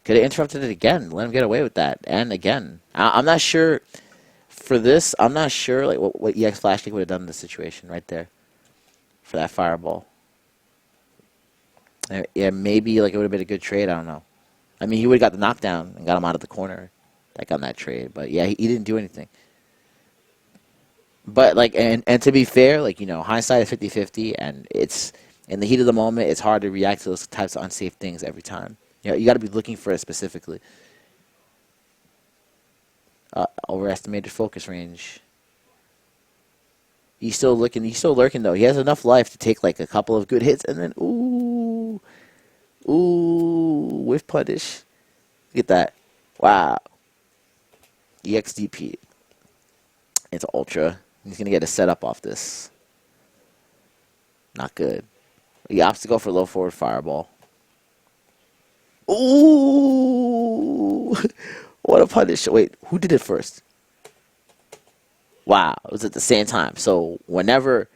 Could have interrupted it again. Let him get away with that. And again. I'm not sure. For this, I'm not sure like what EX Flash Kick would have done in this situation right there. For that fireball. Yeah, maybe like it would have been a good trade. I don't know. I mean, he would have got the knockdown and got him out of the corner. Like on that trade. But yeah, he didn't do anything. But like, and to be fair, like, hindsight is 50-50. And it's, in the heat of the moment, it's hard to react to those types of unsafe things every time. You got to be looking for it specifically. Overestimated focus range. He's still looking. He's still lurking though. He has enough life to take like a couple of good hits, and then ooh, whiff punish. Look at that! Wow. EXDP. It's ultra. He's gonna get a setup off this. Not good. He opts to go for low forward fireball. Ooh! What a punish. Wait, who did it first? Wow, it was at the same time. So whenever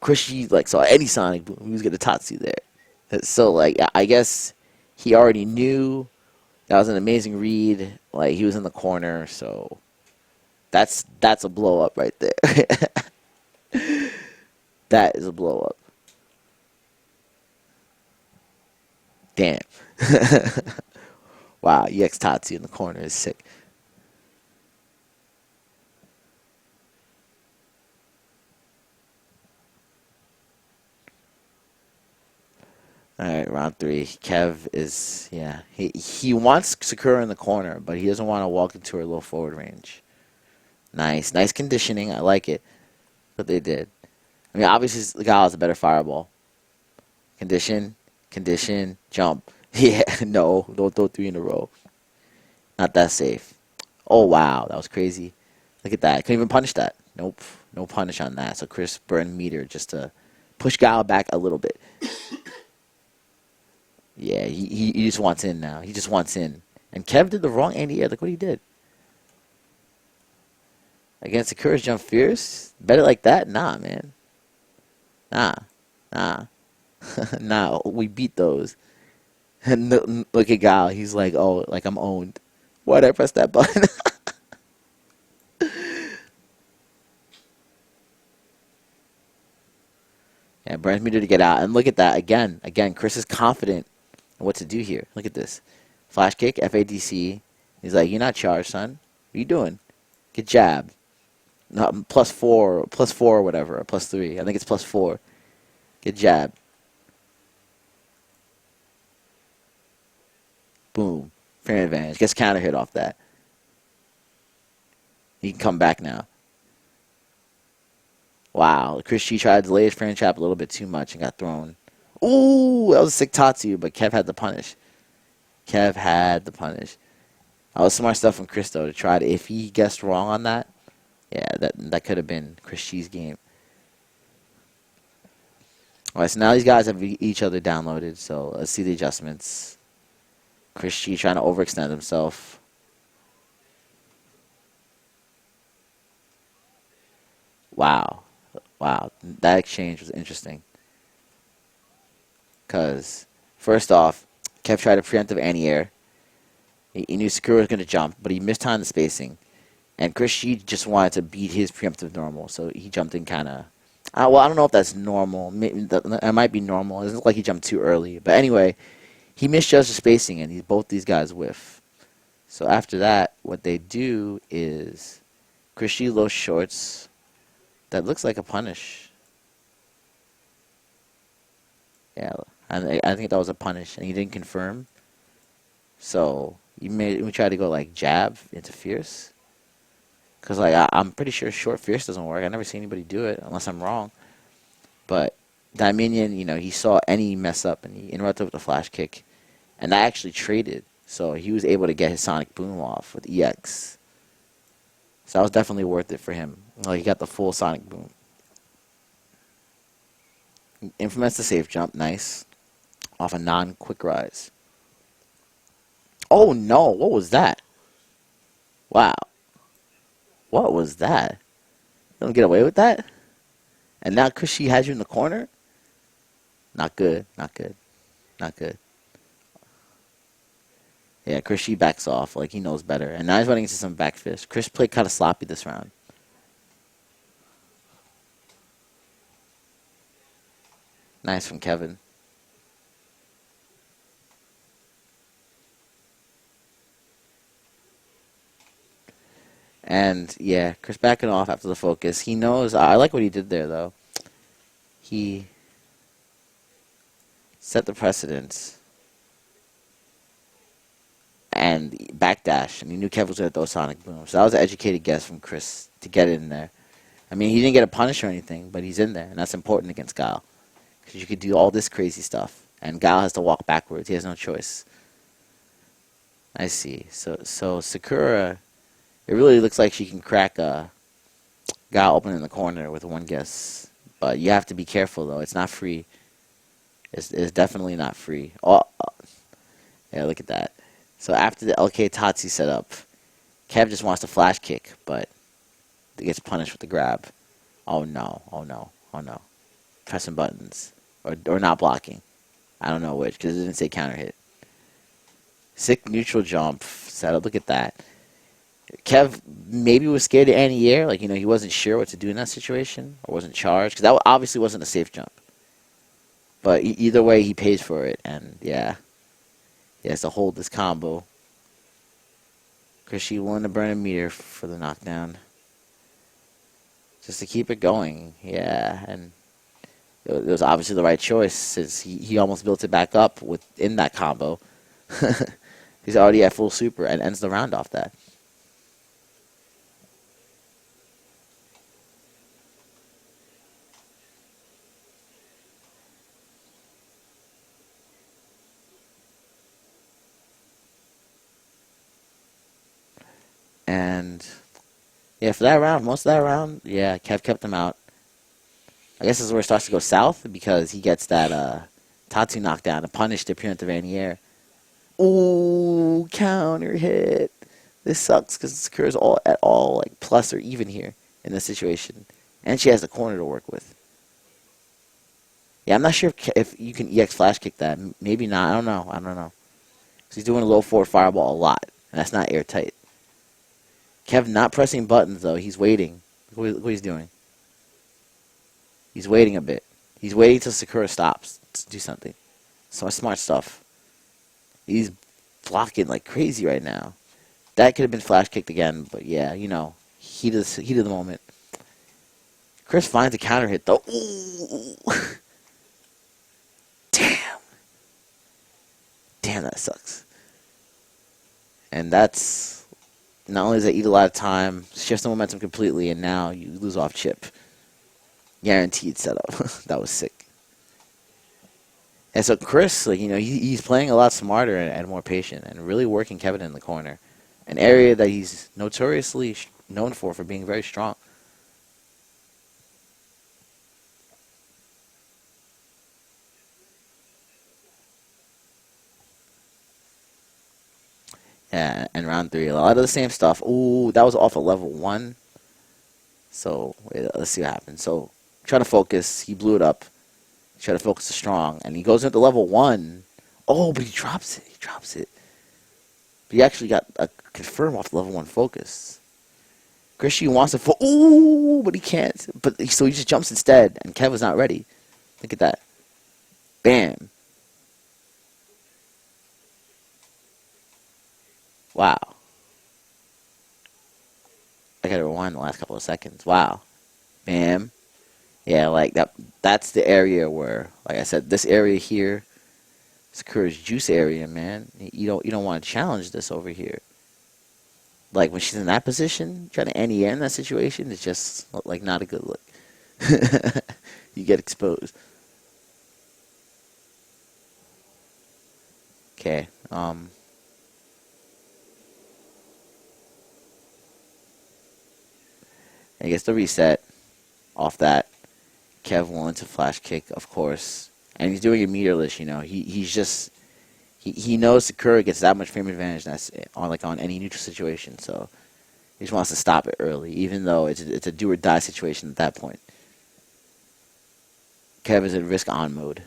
ChrisG saw any Sonic Boom, he was getting Tatsu there. So I guess he already knew that was an amazing read. Like, he was in the corner, so that's a blow up right there. That is a blow up. Damn. Wow, EX Tatsu in the corner is sick. All right, round three. Kev is, yeah. He wants Sakura in the corner, but he doesn't want to walk into her low forward range. Nice. Nice conditioning. I like it. What they did. I mean, obviously, the guy has a better fireball. Condition, condition, jump. Yeah, no, don't throw three in a row. Not that safe. Oh, wow, that was crazy. Look at that. Couldn't even punish that. Nope, no punish on that. So Chris burned meter just to push Gal back a little bit. Yeah, he just wants in now. He just wants in. And Kev did the wrong anti-air. Look what he did. Against the Courage Jump Fierce? Bet it like that? Nah, man. Nah. Nah. Nah, we beat those. And look at Gal. He's like, oh, like I'm owned. Why'd I press that button? Yeah, burns me to get out. And look at that. Again, Chris is confident in what to do here. Look at this. Flash kick, FADC. He's like, you're not charged, son. What are you doing? Get jab. No, +4 or whatever, or +3. I think it's +4. Get jab. Boom. Fair advantage. Gets counter hit off that. He can come back now. Wow. ChrisG tried to delay his frame trap a little bit too much and got thrown. Ooh, that was a sick Tatsu, but Kev had the punish. Kev had the punish. That was smart stuff from Chris, though, to try to, if he guessed wrong on that, yeah, that could have been ChrisG's game. All right, so now these guys have each other downloaded, so let's see the adjustments. ChrisG trying to overextend himself. Wow. Wow. That exchange was interesting. Because, first off, Kev tried a preemptive anti-air. He knew Sakura was going to jump, but he mistimed the spacing. And ChrisG just wanted to beat his preemptive normal, so he jumped in kind of... well, I don't know if that's normal. It might be normal. It doesn't look like he jumped too early. But anyway, he misjudged the spacing, and both these guys whiff. So after that, what they do is ChrisG low shorts. That looks like a punish. Yeah, I think that was a punish, and he didn't confirm. So we tried to go like jab into fierce. Because like, I'm pretty sure short fierce doesn't work. I never see anybody do it, unless I'm wrong. But Dieminion, he saw any mess up, and he interrupted with a flash kick. And that actually traded. So he was able to get his sonic boom off with EX. So that was definitely worth it for him. Like, he got the full sonic boom. Implements the safe jump. Nice. Off a non-quick rise. Oh, no. What was that? Wow. What was that? You don't get away with that? And now ChrisG has you in the corner? Not good. Not good. Not good. Yeah, ChrisG backs off. Like, he knows better. And now he's running into some back fish. Chris played kind of sloppy this round. Nice from Kevin. And, yeah, Chris backing off after the focus. He knows. I like what he did there, though. He set the precedence. And backdash. And he knew Kevin was going to throw Sonic Boom. So that was an educated guess from Chris to get in there. I mean, he didn't get a punish or anything, but he's in there. And that's important against Guile. Because you could do all this crazy stuff. And Guile has to walk backwards. He has no choice. I see. So Sakura, it really looks like she can crack Guile open in the corner with one guess. But you have to be careful, though. It's not free. It's definitely not free. Oh, yeah, look at that. So after the LK Tatsi setup, Kev just wants to flash kick, but he gets punished with the grab. Oh no, oh no, oh no. Pressing buttons. Or not blocking. I don't know which, because it didn't say counter hit. Sick neutral jump setup. Look at that. Kev maybe was scared to anti-air. Like, he wasn't sure what to do in that situation. Or wasn't charged. Because that obviously wasn't a safe jump. But either way, he pays for it. And, yeah. He has to hold this combo. ChrisG willing to burn a meter for the knockdown. Just to keep it going. Yeah. And It was obviously the right choice since he almost built it back up within that combo. He's already at full super and ends the round off that. And yeah, for that round, most of that round, yeah, Kev kept him out. I guess this is where it starts to go south because he gets that Tatsu knockdown to punish the preemptive anti-air. Ooh, counter hit. This sucks because Sakura's at all like plus or even here in this situation, and she has the corner to work with. Yeah, I'm not sure if you can EX flash kick that. Maybe not. I don't know. Because he's doing a low forward fireball a lot, and that's not airtight. Kev not pressing buttons though. He's waiting. Look what he's doing. He's waiting a bit. He's waiting till Sakura stops to do something. So much smart stuff. He's blocking like crazy right now. That could have been flash kicked again, but yeah, heat of the moment. Chris finds a counter hit though. Ooh. Damn, that sucks. And that's not only does that eat a lot of time, shifts the momentum completely, and now you lose off chip. Guaranteed setup. That was sick. And so Chris, he's playing a lot smarter and more patient, and really working Kevin in the corner, an area that he's notoriously known for being very strong. Yeah, and round 3, a lot of the same stuff. Ooh, that was off of level 1. So let's see what happens. So try to focus. He blew it up. Try to focus strong, and he goes into level 1. Oh, but he drops it. But he actually got a confirm off level 1 focus. ChrisG wants to ooh, but he can't. So he just jumps instead, and Kev was not ready. Look at that. Bam. Wow. I gotta rewind the last couple of seconds. Wow. Bam. Yeah, like that's the area where, like I said, this area here, Sakura's juice area, man. You don't want to challenge this over here. Like when she's in that position, trying to anti-air in that situation is just like not a good look. You get exposed. Okay. I guess the reset off that. Kev willing to flash kick, of course, and he's doing it meterless. He knows Sakura gets that much frame advantage on any neutral situation, so he just wants to stop it early, even though it's a do or die situation at that point. Kev is in risk on mode.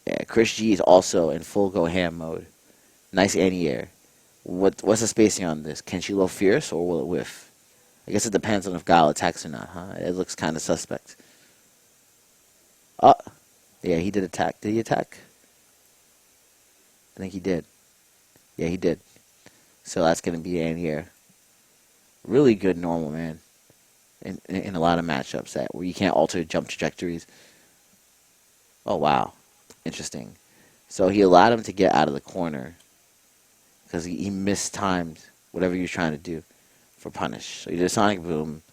Yeah, ChrisG is also in full go ham mode. Nice anti-air. What's the spacing on this? Can she low fierce or will it whiff? I guess it depends on if Guile attacks or not, huh? It looks kind of suspect. Oh, yeah, he did attack. Did he attack? I think he did. Yeah, he did. So that's going to be anti-air. Really good normal, man. In a lot of matchups where you can't alter jump trajectories. Oh, wow. Interesting. So he allowed him to get out of the corner because he mistimed whatever he was trying to do for punish. So he did a sonic boom.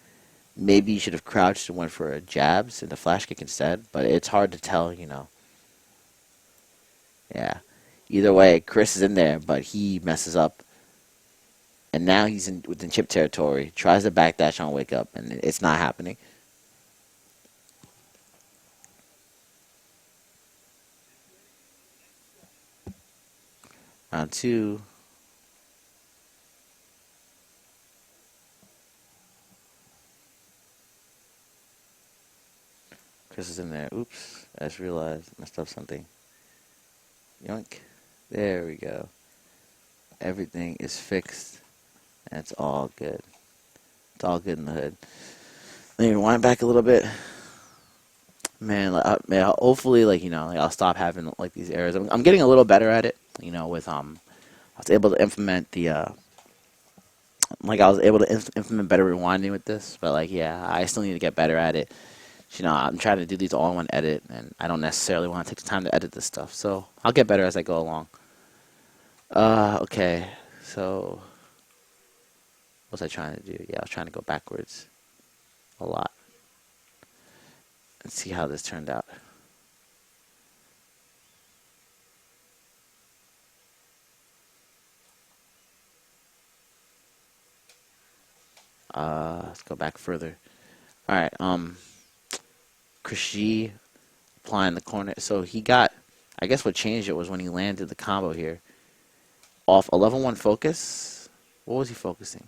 Maybe he should have crouched and went for a jabs and a flash kick instead, but it's hard to tell, Yeah. Either way, Chris is in there, but he messes up. And now he's within chip territory. Tries to backdash on wake up, and it's not happening. Round 2. Chris is in there. Oops. I just realized I messed up something. Yoink. There we go. Everything is fixed. And it's all good. It's all good in the hood. Let me rewind back a little bit. Man, hopefully, I'll stop having these errors. I'm getting a little better at it. With I was able to implement the like I was able to implement better rewinding with this, but like yeah, I still need to get better at it. You know, I'm trying to do these all in one edit, and I don't necessarily want to take the time to edit this stuff, so I'll get better as I go along. Okay, so what was I trying to do? Yeah, I was trying to go backwards a lot. Let's see how this turned out. Let's go back further. All right, ChrisG applying the corner. So he got, I guess what changed it was when he landed the combo here. Off a level 1 focus. What was he focusing?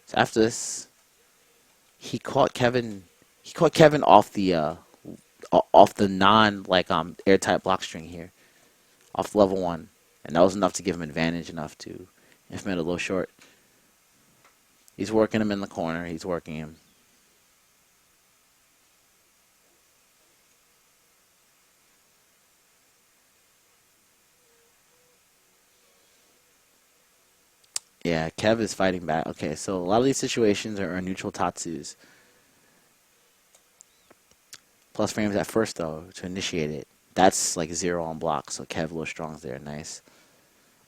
So after this, he caught Kevin off the non like airtight block string here. Off level 1. And that was enough to give him advantage enough to implement a low short. He's working him in the corner. He's working him. Yeah, Kev is fighting back. Okay, so a lot of these situations are neutral Tatsus. Plus frames at first, though, to initiate it. That's like 0 on block, so Kev low strong's there. Nice.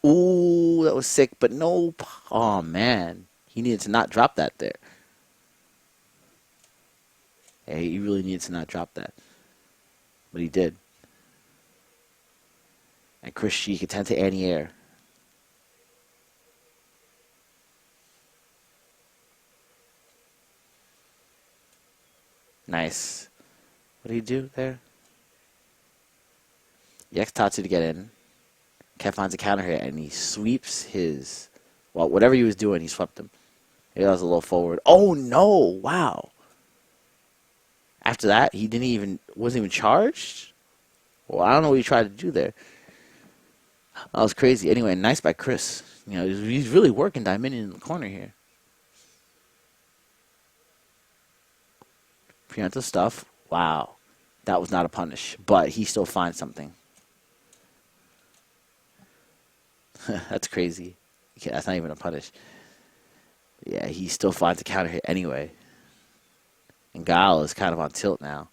Ooh, that was sick, but nope. Oh, man. He needed to not drop that there. Yeah, he really needed to not drop that. But he did. And ChrisG could tend to anti-air. Nice. What did he do there? Yex Tatsu to get in. Kev finds a counter hit, and he sweeps his... Well, whatever he was doing, he swept him. Maybe that was a little forward. Oh, no! Wow. After that, he wasn't even charged? Well, I don't know what he tried to do there. That was crazy. Anyway, nice by Chris. You know, he's really working Dieminion in the corner here. Preemptive stuff. Wow. That was not a punish, but he still finds something. That's crazy. Yeah, that's not even a punish. Yeah, he still finds a counter hit anyway. And Guile is kind of on tilt now.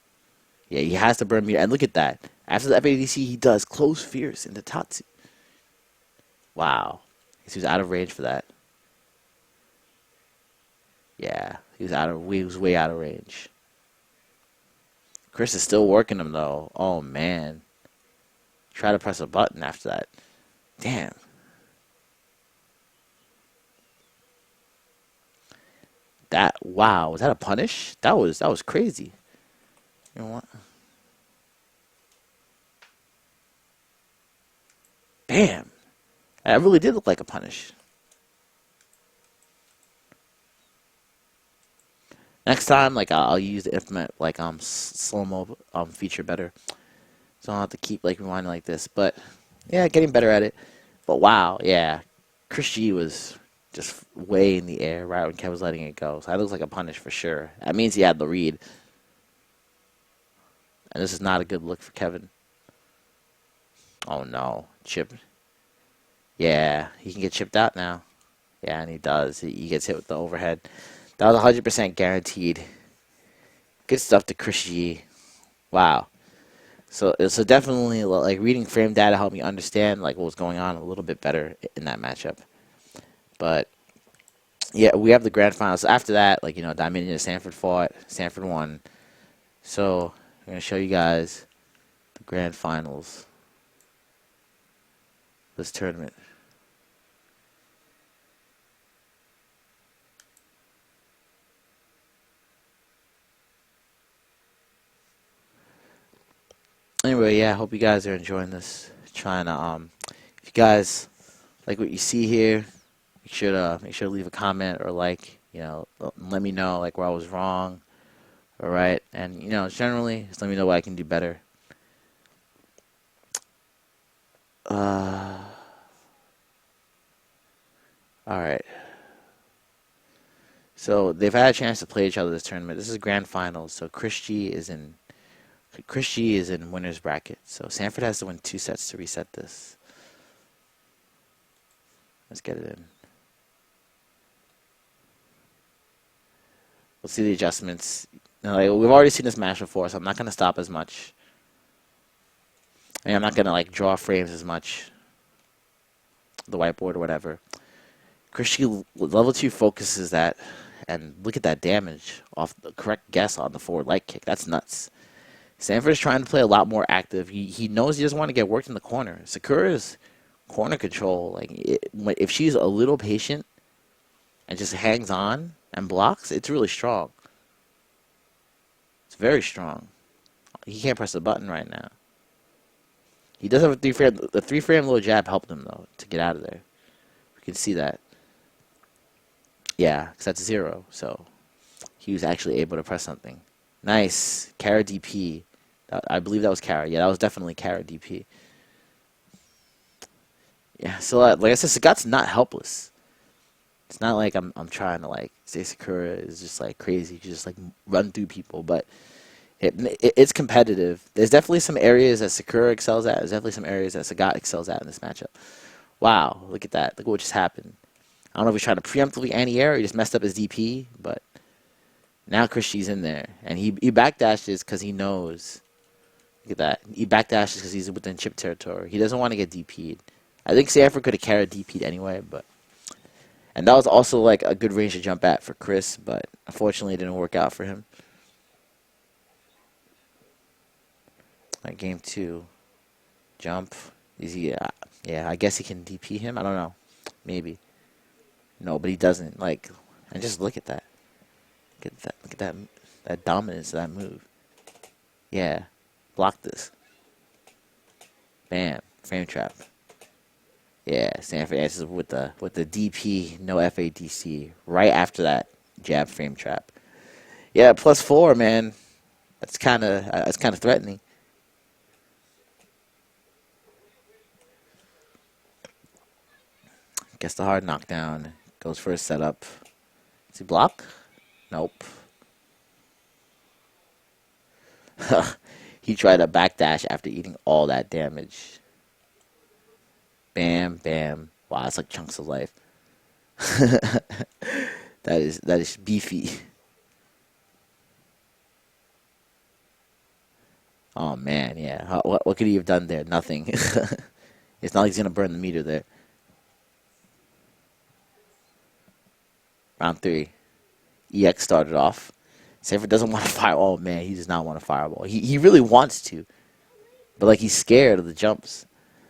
Yeah, he has to burn meter. And look at that. After the FADC, he does close fierce into Tatsu. Wow. He was out of range for that. Yeah, he was way out of range. Chris is still working him, though. Oh, man. Try to press a button after that. Damn. Wow, was that a punish? That was crazy. You know what? Damn. That really did look like a punish. Next time, like I'll use the implement like slow-mo feature better, so I don't have to keep like rewinding like this. But yeah, getting better at it. But wow, yeah, ChrisG was just way in the air right when Kev was letting it go. So that looks like a punish for sure. That means he had the read, and this is not a good look for Kevin. Oh no, chip. Yeah, he can get chipped out now. Yeah, and he does. He gets hit with the overhead. That was 100% guaranteed. Good stuff to ChrisG. Wow. So definitely like reading frame data helped me understand like what was going on a little bit better in that matchup. But yeah, we have the grand finals. So after that, like Dieminion and Sanford fought. Sanford won. So I'm gonna show you guys the grand finals. This tournament. Anyway, yeah, I hope you guys are enjoying this. Trying to if you guys like what you see here, make sure to leave a comment or like, let me know like where I was wrong. All right, and generally just let me know what I can do better. All right. So they've had a chance to play each other this tournament. This is grand finals. So ChrisG is in winner's bracket. So Sanford has to win 2 sets to reset this. Let's get it in. We'll see the adjustments. Like, we've already seen this match before, so I'm not gonna stop as much. And I'm not gonna like draw frames as much. The whiteboard or whatever. ChrisG level 2 focuses that, and look at that damage off the correct guess on the forward light kick. That's nuts. Sanford is trying to play a lot more active. He knows he doesn't want to get worked in the corner. Sakura's corner control, like if she's a little patient and just hangs on and blocks, it's really strong. It's very strong. He can't press the button right now. He does have a 3-frame. The 3-frame low jab helped him though to get out of there. We can see that. Yeah, because that's 0. So he was actually able to press something. Nice. Kara DP. I believe that was Kara. Yeah, that was definitely Kara DP. Yeah, so like I said, Sagat's not helpless. It's not like I'm trying to like say Sakura is just like crazy. You just like run through people, but it's competitive. There's definitely some areas that Sakura excels at. There's definitely some areas that Sagat excels at in this matchup. Wow, look at that. Look at what just happened. I don't know if he's trying to preemptively anti-air or he just messed up his DP, but now ChrisG's in there. And he backdashes because he knows. Look at that. He backdashes because he's within chip territory. He doesn't want to get DP'd. I think Sanford could have carried DP'd anyway, but... And that was also like a good range to jump at for Chris, but unfortunately it didn't work out for him. Like game 2. Jump. Is he... yeah, I guess he can DP him. I don't know. Maybe. No, but he doesn't. Like, and just look at that. Look at that. That dominance of that move. Yeah. Block this. Bam. Frame trap. Yeah. Sanford answers with the DP, no FADC. Right after that jab frame trap. Yeah, +4, man. That's kind of threatening. Gets the hard knockdown. Goes for a setup. Does he block? Nope. He tried a backdash after eating all that damage. Bam, bam. Wow, it's like chunks of life. That is beefy. Oh man, yeah. What could he have done there? Nothing. It's not like he's gonna burn the meter there. Round 3. EX started off. Sanford doesn't want to fire. Oh, man, he does not want to fireball. He really wants to. But, like, he's scared of the jumps.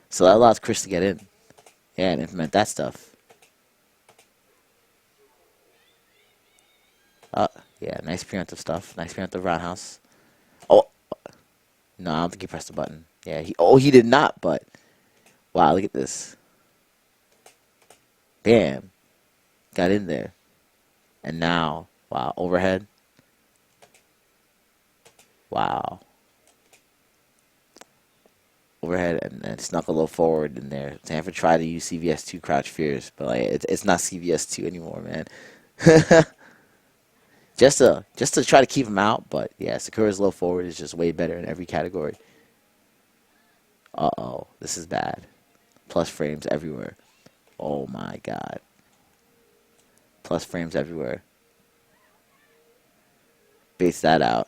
So that allows Chris to get in. Yeah, and implement that stuff. Yeah, nice preemptive stuff. Nice preemptive roundhouse. Oh. No, I don't think he pressed the button. Yeah, he did not, but... Wow, look at this. Bam. Got in there. And now, wow, overhead. Wow. Overhead and snuck a little forward in there. Sanford tried to use CVS2 crouch fears, but like it's not CVS2 anymore, man. just to try to keep him out, but yeah, Sakura's low forward is just way better in every category. Uh-oh, this is bad. Plus frames everywhere. Oh my god. Plus frames everywhere. Baits that out.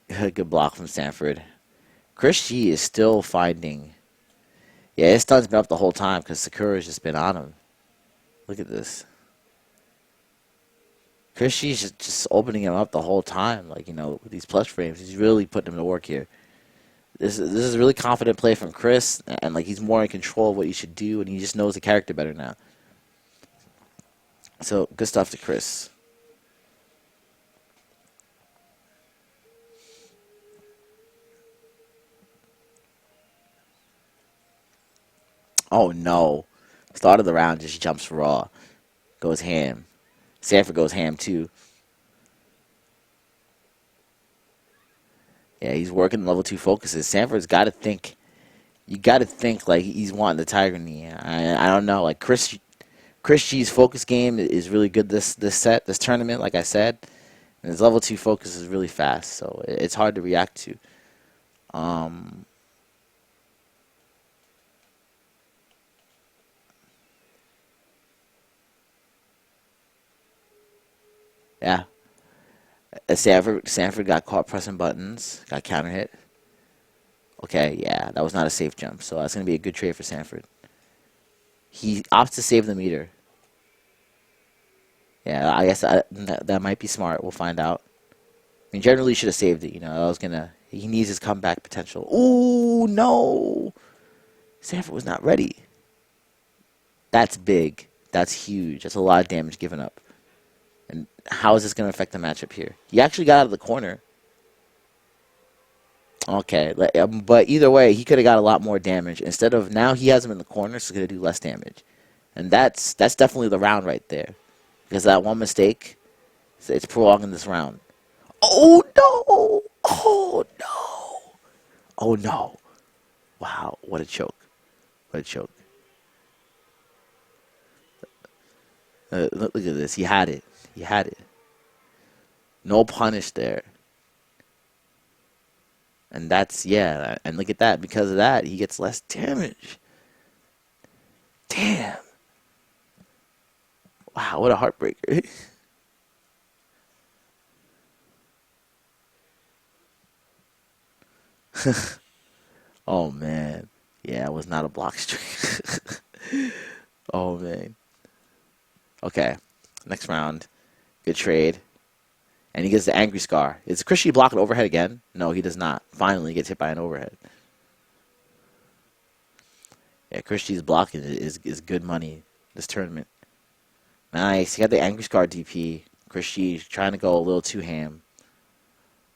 Good block from Sanford. ChrisG is still finding... Yeah, his stun's been up the whole time because Sakura's just been on him. Look at this. ChrisG's just opening him up the whole time. Like, you know, with these plus frames. He's really putting him to work here. This is a really confident play from Chris, and like he's more in control of what he should do, and he just knows the character better now. So good stuff to Chris. Oh no! Start of the round just jumps raw, goes ham. Sanford goes ham too. Yeah, he's working level 2 focuses. Sanford's got to think. You got to think like he's wanting the Tiger Knee. I don't know. Like ChrisG's focus game is really good this tournament. Like I said, and his level 2 focus is really fast, so it's hard to react to. Yeah. Sanford got caught pressing buttons, got counter hit. Okay, yeah, that was not a safe jump, so that's going to be a good trade for Sanford. He opts to save the meter. Yeah, I guess that might be smart. We'll find out. I mean, generally, he should have saved it. I was going to... He needs his comeback potential. Ooh, no! Sanford was not ready. That's big. That's huge. That's a lot of damage given up. And how is this going to affect the matchup here? He actually got out of the corner. Okay, but either way, he could have got a lot more damage. Instead of now he has him in the corner, so he's going to do less damage. And that's definitely the round right there. Because that one mistake, it's prolonging this round. Oh, no! Oh, no! Oh, no. Wow, what a choke. What a choke. Look at this. He had it. He had it. No punish there. And that's, yeah, and look at that. Because of that, he gets less damage. Damn. Wow, what a heartbreaker. Oh, man. Yeah, it was not a block streak. Oh, man. Okay, next round. Good trade. And he gets the angry scar. Is ChrisG blocking overhead again? No, he does not. Finally, he gets hit by an overhead. Yeah, ChrisG's blocking is good money this tournament. Nice. He got the angry scar DP. ChrisG trying to go a little too ham.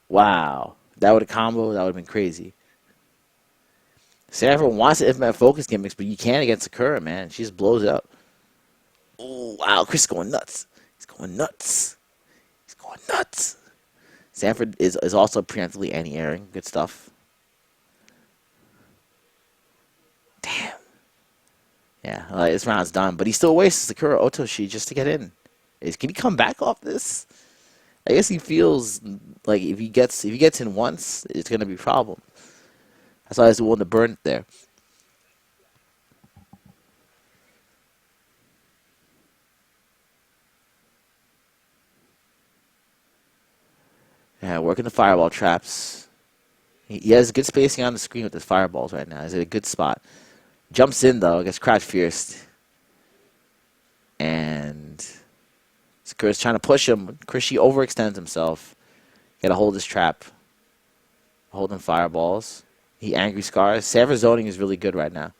Wow. That would have combo. That would have been crazy. Sanford wants to implement focus gimmicks, but you can't against Sakura, man. She just blows it up. Oh, wow. Chris is going nuts. He's going nuts. He's going nuts. Sanford is also preemptively anti-airing. Good stuff. Damn. Yeah, this round's done. But he still wastes Sakura Otoshi just to get in. Can he come back off this? I guess he feels like if he gets in once, it's going to be a problem. That's why he's willing to burn it there. Yeah, working the fireball traps. He has good spacing on the screen with his fireballs right now. He's at a good spot. Jumps in, though. Gets crouch fierce. And Sakura's trying to push him. ChrisG overextends himself. Got to hold his trap. Holding fireballs. He angry scars. Sanford's zoning is really good right now.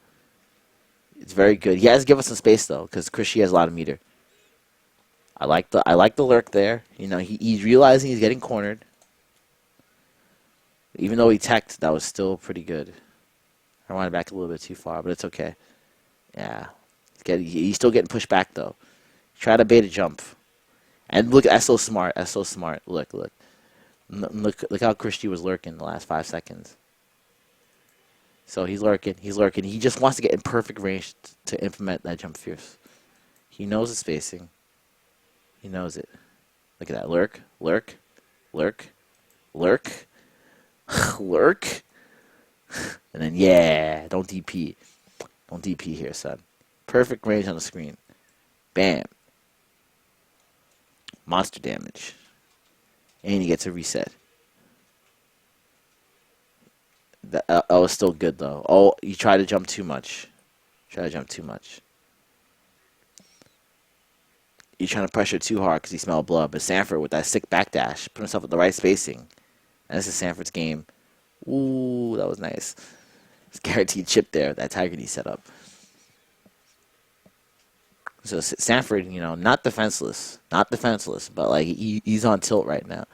It's very good. He has to give us some space, though, because ChrisG has a lot of meter. I like the lurk there. He's realizing he's getting cornered. Even though he teched, that was still pretty good. I wanted back a little bit too far, but it's okay. Yeah. He's still getting pushed back, though. Try to bait a jump. And look, that's so smart. That's so smart. Look. Look how ChrisG was lurking the last 5 seconds. So he's lurking. He's lurking. He just wants to get in perfect range to implement that jump fierce. He knows the spacing. He knows it. Look at that. Lurk. Lurk. Lurk. Lurk. Lurk. And then, yeah, don't DP. Don't DP here, son. Perfect range on the screen. Bam. Monster damage. And he gets a reset. That was still good, though. Oh, he tried to jump too much. You're trying to pressure too hard because he smelled blood. But Sanford, with that sick backdash, put himself at the right spacing. And this is Sanford's game. Ooh, that was nice. It's guaranteed chip there, that Tiger Knee setup. So Sanford, not defenseless. Not defenseless, but like he's on tilt right now.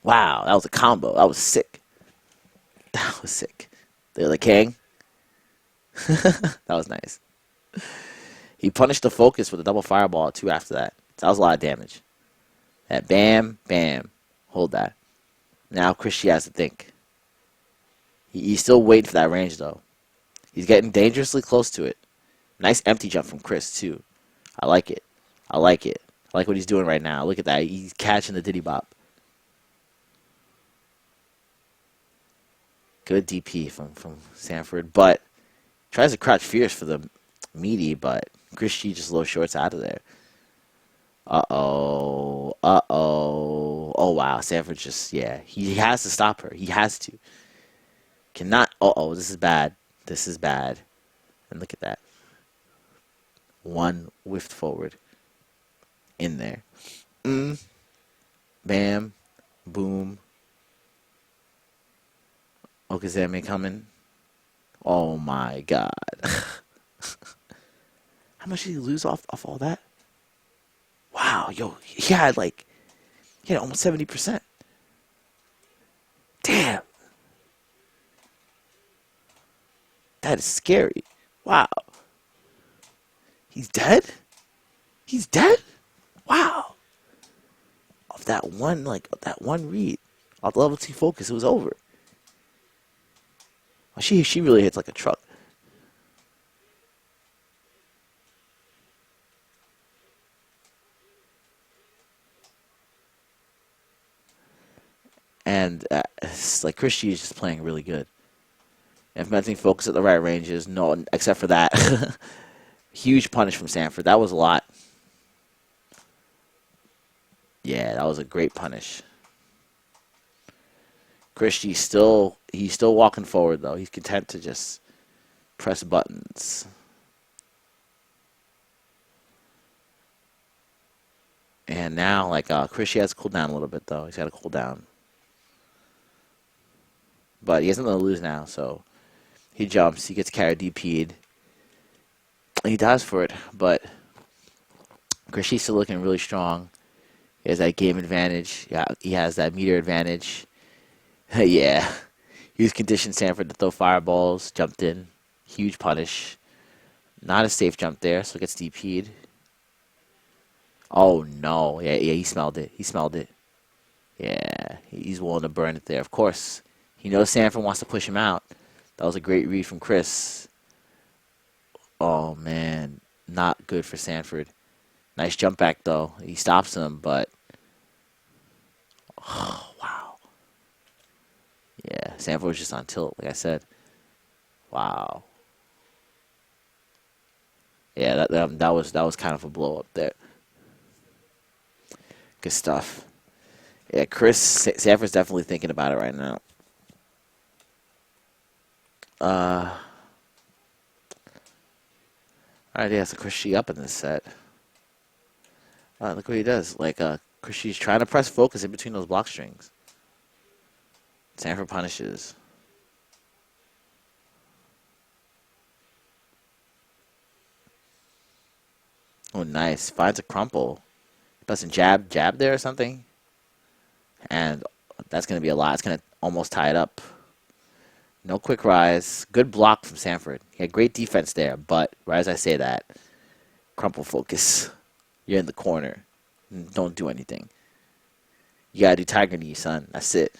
Wow, that was a combo. That was sick. That was sick. They're the king. That was nice. He punished the focus with a double fireball, too, after that. So that was a lot of damage. That bam, bam. Hold that. Now ChrisG has to think. He's still waiting for that range, though. He's getting dangerously close to it. Nice empty jump from Chris, too. I like it. I like what he's doing right now. Look at that. He's catching the Diddy Bop. Good DP from Sanford, but tries to crouch fierce for the meaty, but ChrisG just low shorts out of there. Uh-oh. Uh-oh. Oh, wow. Sanford just, yeah. He has to stop her. He has to. Cannot. Uh-oh. This is bad. This is bad. And look at that. One whiffed forward. In there. Mm. Bam. Boom. Okazami coming. Oh, my God. How much did he lose off all that? Wow. Yo, he had almost 70%. Damn. That is scary. Wow. He's dead? He's dead? Wow. Off that one read. Off level 2 focus, it was over. Well, she really hits like a truck. And it's like ChrisG is just playing really good. Implementing focus at the right ranges, no, except for that. Huge punish from Sanford. That was a lot. Yeah, that was a great punish. ChrisG he's still walking forward though. He's content to just press buttons. And now ChrisG has to cool down a little bit though. He's got to cool down. But he has nothing to lose now, so he jumps. He gets carried DP'd. He dies for it, but ChrisG's still looking really strong. He has that game advantage. Yeah, he has that meter advantage. Yeah. He was conditioned Sanford to throw fireballs. Jumped in. Huge punish. Not a safe jump there, so gets DP'd. Oh, no. Yeah, he smelled it. He smelled it. Yeah, he's willing to burn it there. Of course, he knows Sanford wants to push him out. That was a great read from Chris. Oh, man. Not good for Sanford. Nice jump back, though. He stops him, but... Oh, wow. Yeah, Sanford was just on tilt, like I said. Wow. Yeah, that was kind of a blow up there. Good stuff. Yeah, Sanford's definitely thinking about it right now. Alright, yeah, so ChrisG up in this set. Look what he does. ChrisG's trying to press focus in between those block strings. Sanford punishes. Oh, nice. Finds a crumple. Doesn't jab there or something. And that's going to be a lot. It's going to almost tie it up. No quick rise. Good block from Sanford. He had great defense there, but right as I say that, crumple focus. You're in the corner. Don't do anything. You got to do Tiger Knee, son. That's it.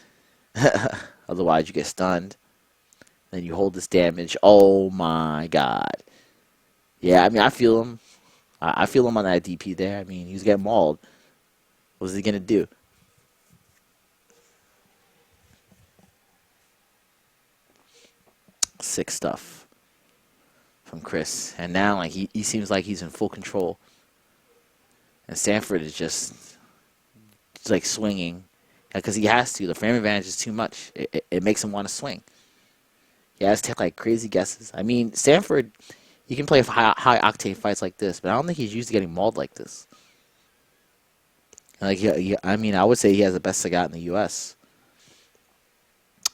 Otherwise, you get stunned. Then you hold this damage. Oh, my God. Yeah, I mean, I feel him. I feel him on that DP there. I mean, he was getting mauled. What was he going to do? Sick stuff from Chris. And now, he seems like he's in full control. And Sanford is just swinging. Because he has to. The frame advantage is too much. It makes him want to swing. He has to take crazy guesses. I mean, Sanford, he can play high octane fights like this, but I don't think he's used to getting mauled like this. I mean, I would say he has the best Sagat in the U.S.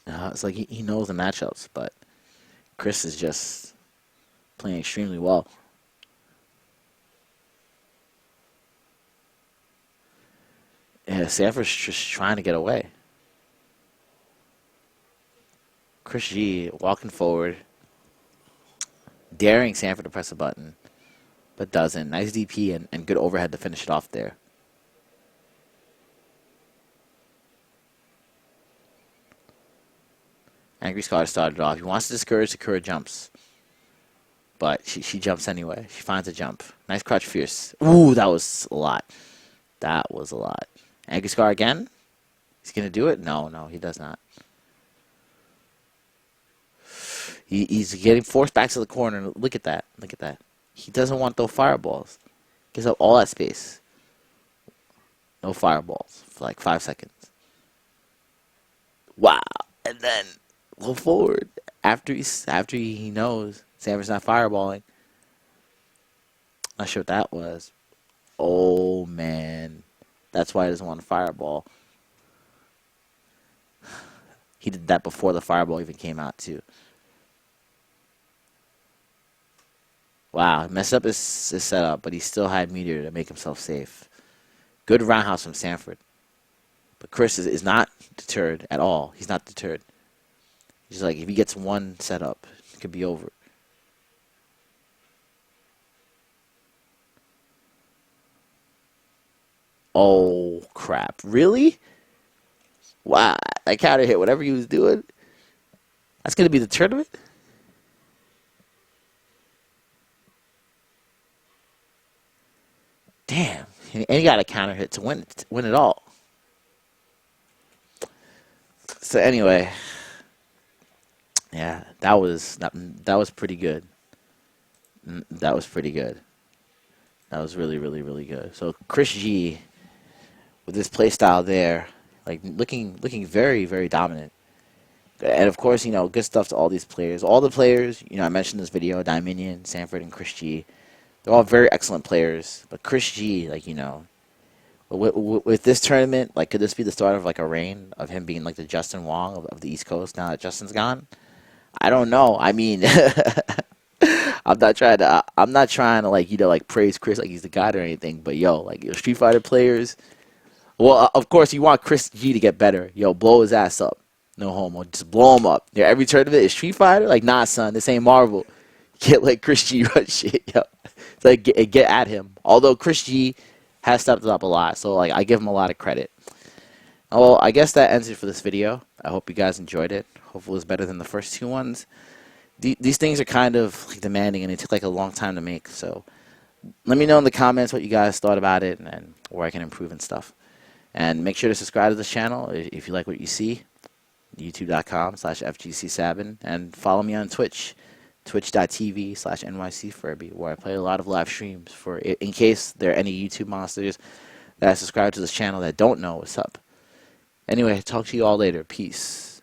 It's he knows the matchups, but Chris is just playing extremely well. Yeah, Sanford's just trying to get away. ChrisG walking forward, daring Sanford to press a button, but doesn't. Nice DP and good overhead to finish it off there. Angry Scott started off. He wants to discourage Sakura jumps, but she jumps anyway. She finds a jump. Nice crouch fierce. Ooh, that was a lot. That was a lot. Angry Scar again? He's going to do it? No, he does not. He's getting forced back to the corner. Look at that. Look at that. He doesn't want those fireballs. Gives up all that space. No fireballs for like 5 seconds. Wow. And then go forward after he knows Sanford's not fireballing. Not sure what that was. Oh man, that's why he doesn't want to fireball. He did that before the fireball even came out too. Wow, messed up his setup, but he still had meteor to make himself safe. Good roundhouse from Sanford. But Chris is not deterred at all. He's not deterred. He's like, if he gets one setup, it could be over. Oh, crap. Really? Wow. That counter hit whatever he was doing. That's going to be the tournament? Damn. And he got a counter hit to win it all. So anyway, yeah, that was pretty good. That was pretty good. That was really, really, really good. So ChrisG, with his play style there, like looking very, very dominant. And of course, good stuff to all these players. All the players, I mentioned in this video, Dieminion, Sanford, and ChrisG. They're all very excellent players. But ChrisG, with this tournament, could this be the start of a reign of him being the Justin Wong of the East Coast now that Justin's gone? I don't know. I mean, I'm not trying to praise Chris like he's the god or anything. But your Street Fighter players. Well, of course you want ChrisG to get better. Blow his ass up. No homo. Just blow him up. Every tournament is Street Fighter. Nah, son, this ain't Marvel. Get ChrisG run shit. It's get at him. Although ChrisG has stepped up a lot, so I give him a lot of credit. Well, I guess that ends it for this video. I hope you guys enjoyed it. Hopefully it was better than the first two ones. These things are kind of demanding, and they took a long time to make. So let me know in the comments what you guys thought about it, and where I can improve and stuff. And make sure to subscribe to this channel if you like what you see. YouTube.com/FGCSabin, and follow me on Twitch. Twitch.tv/NYChrisG, where I play a lot of live streams in case there are any YouTube monsters that subscribe to this channel that don't know what's up. Anyway, talk to you all later. Peace.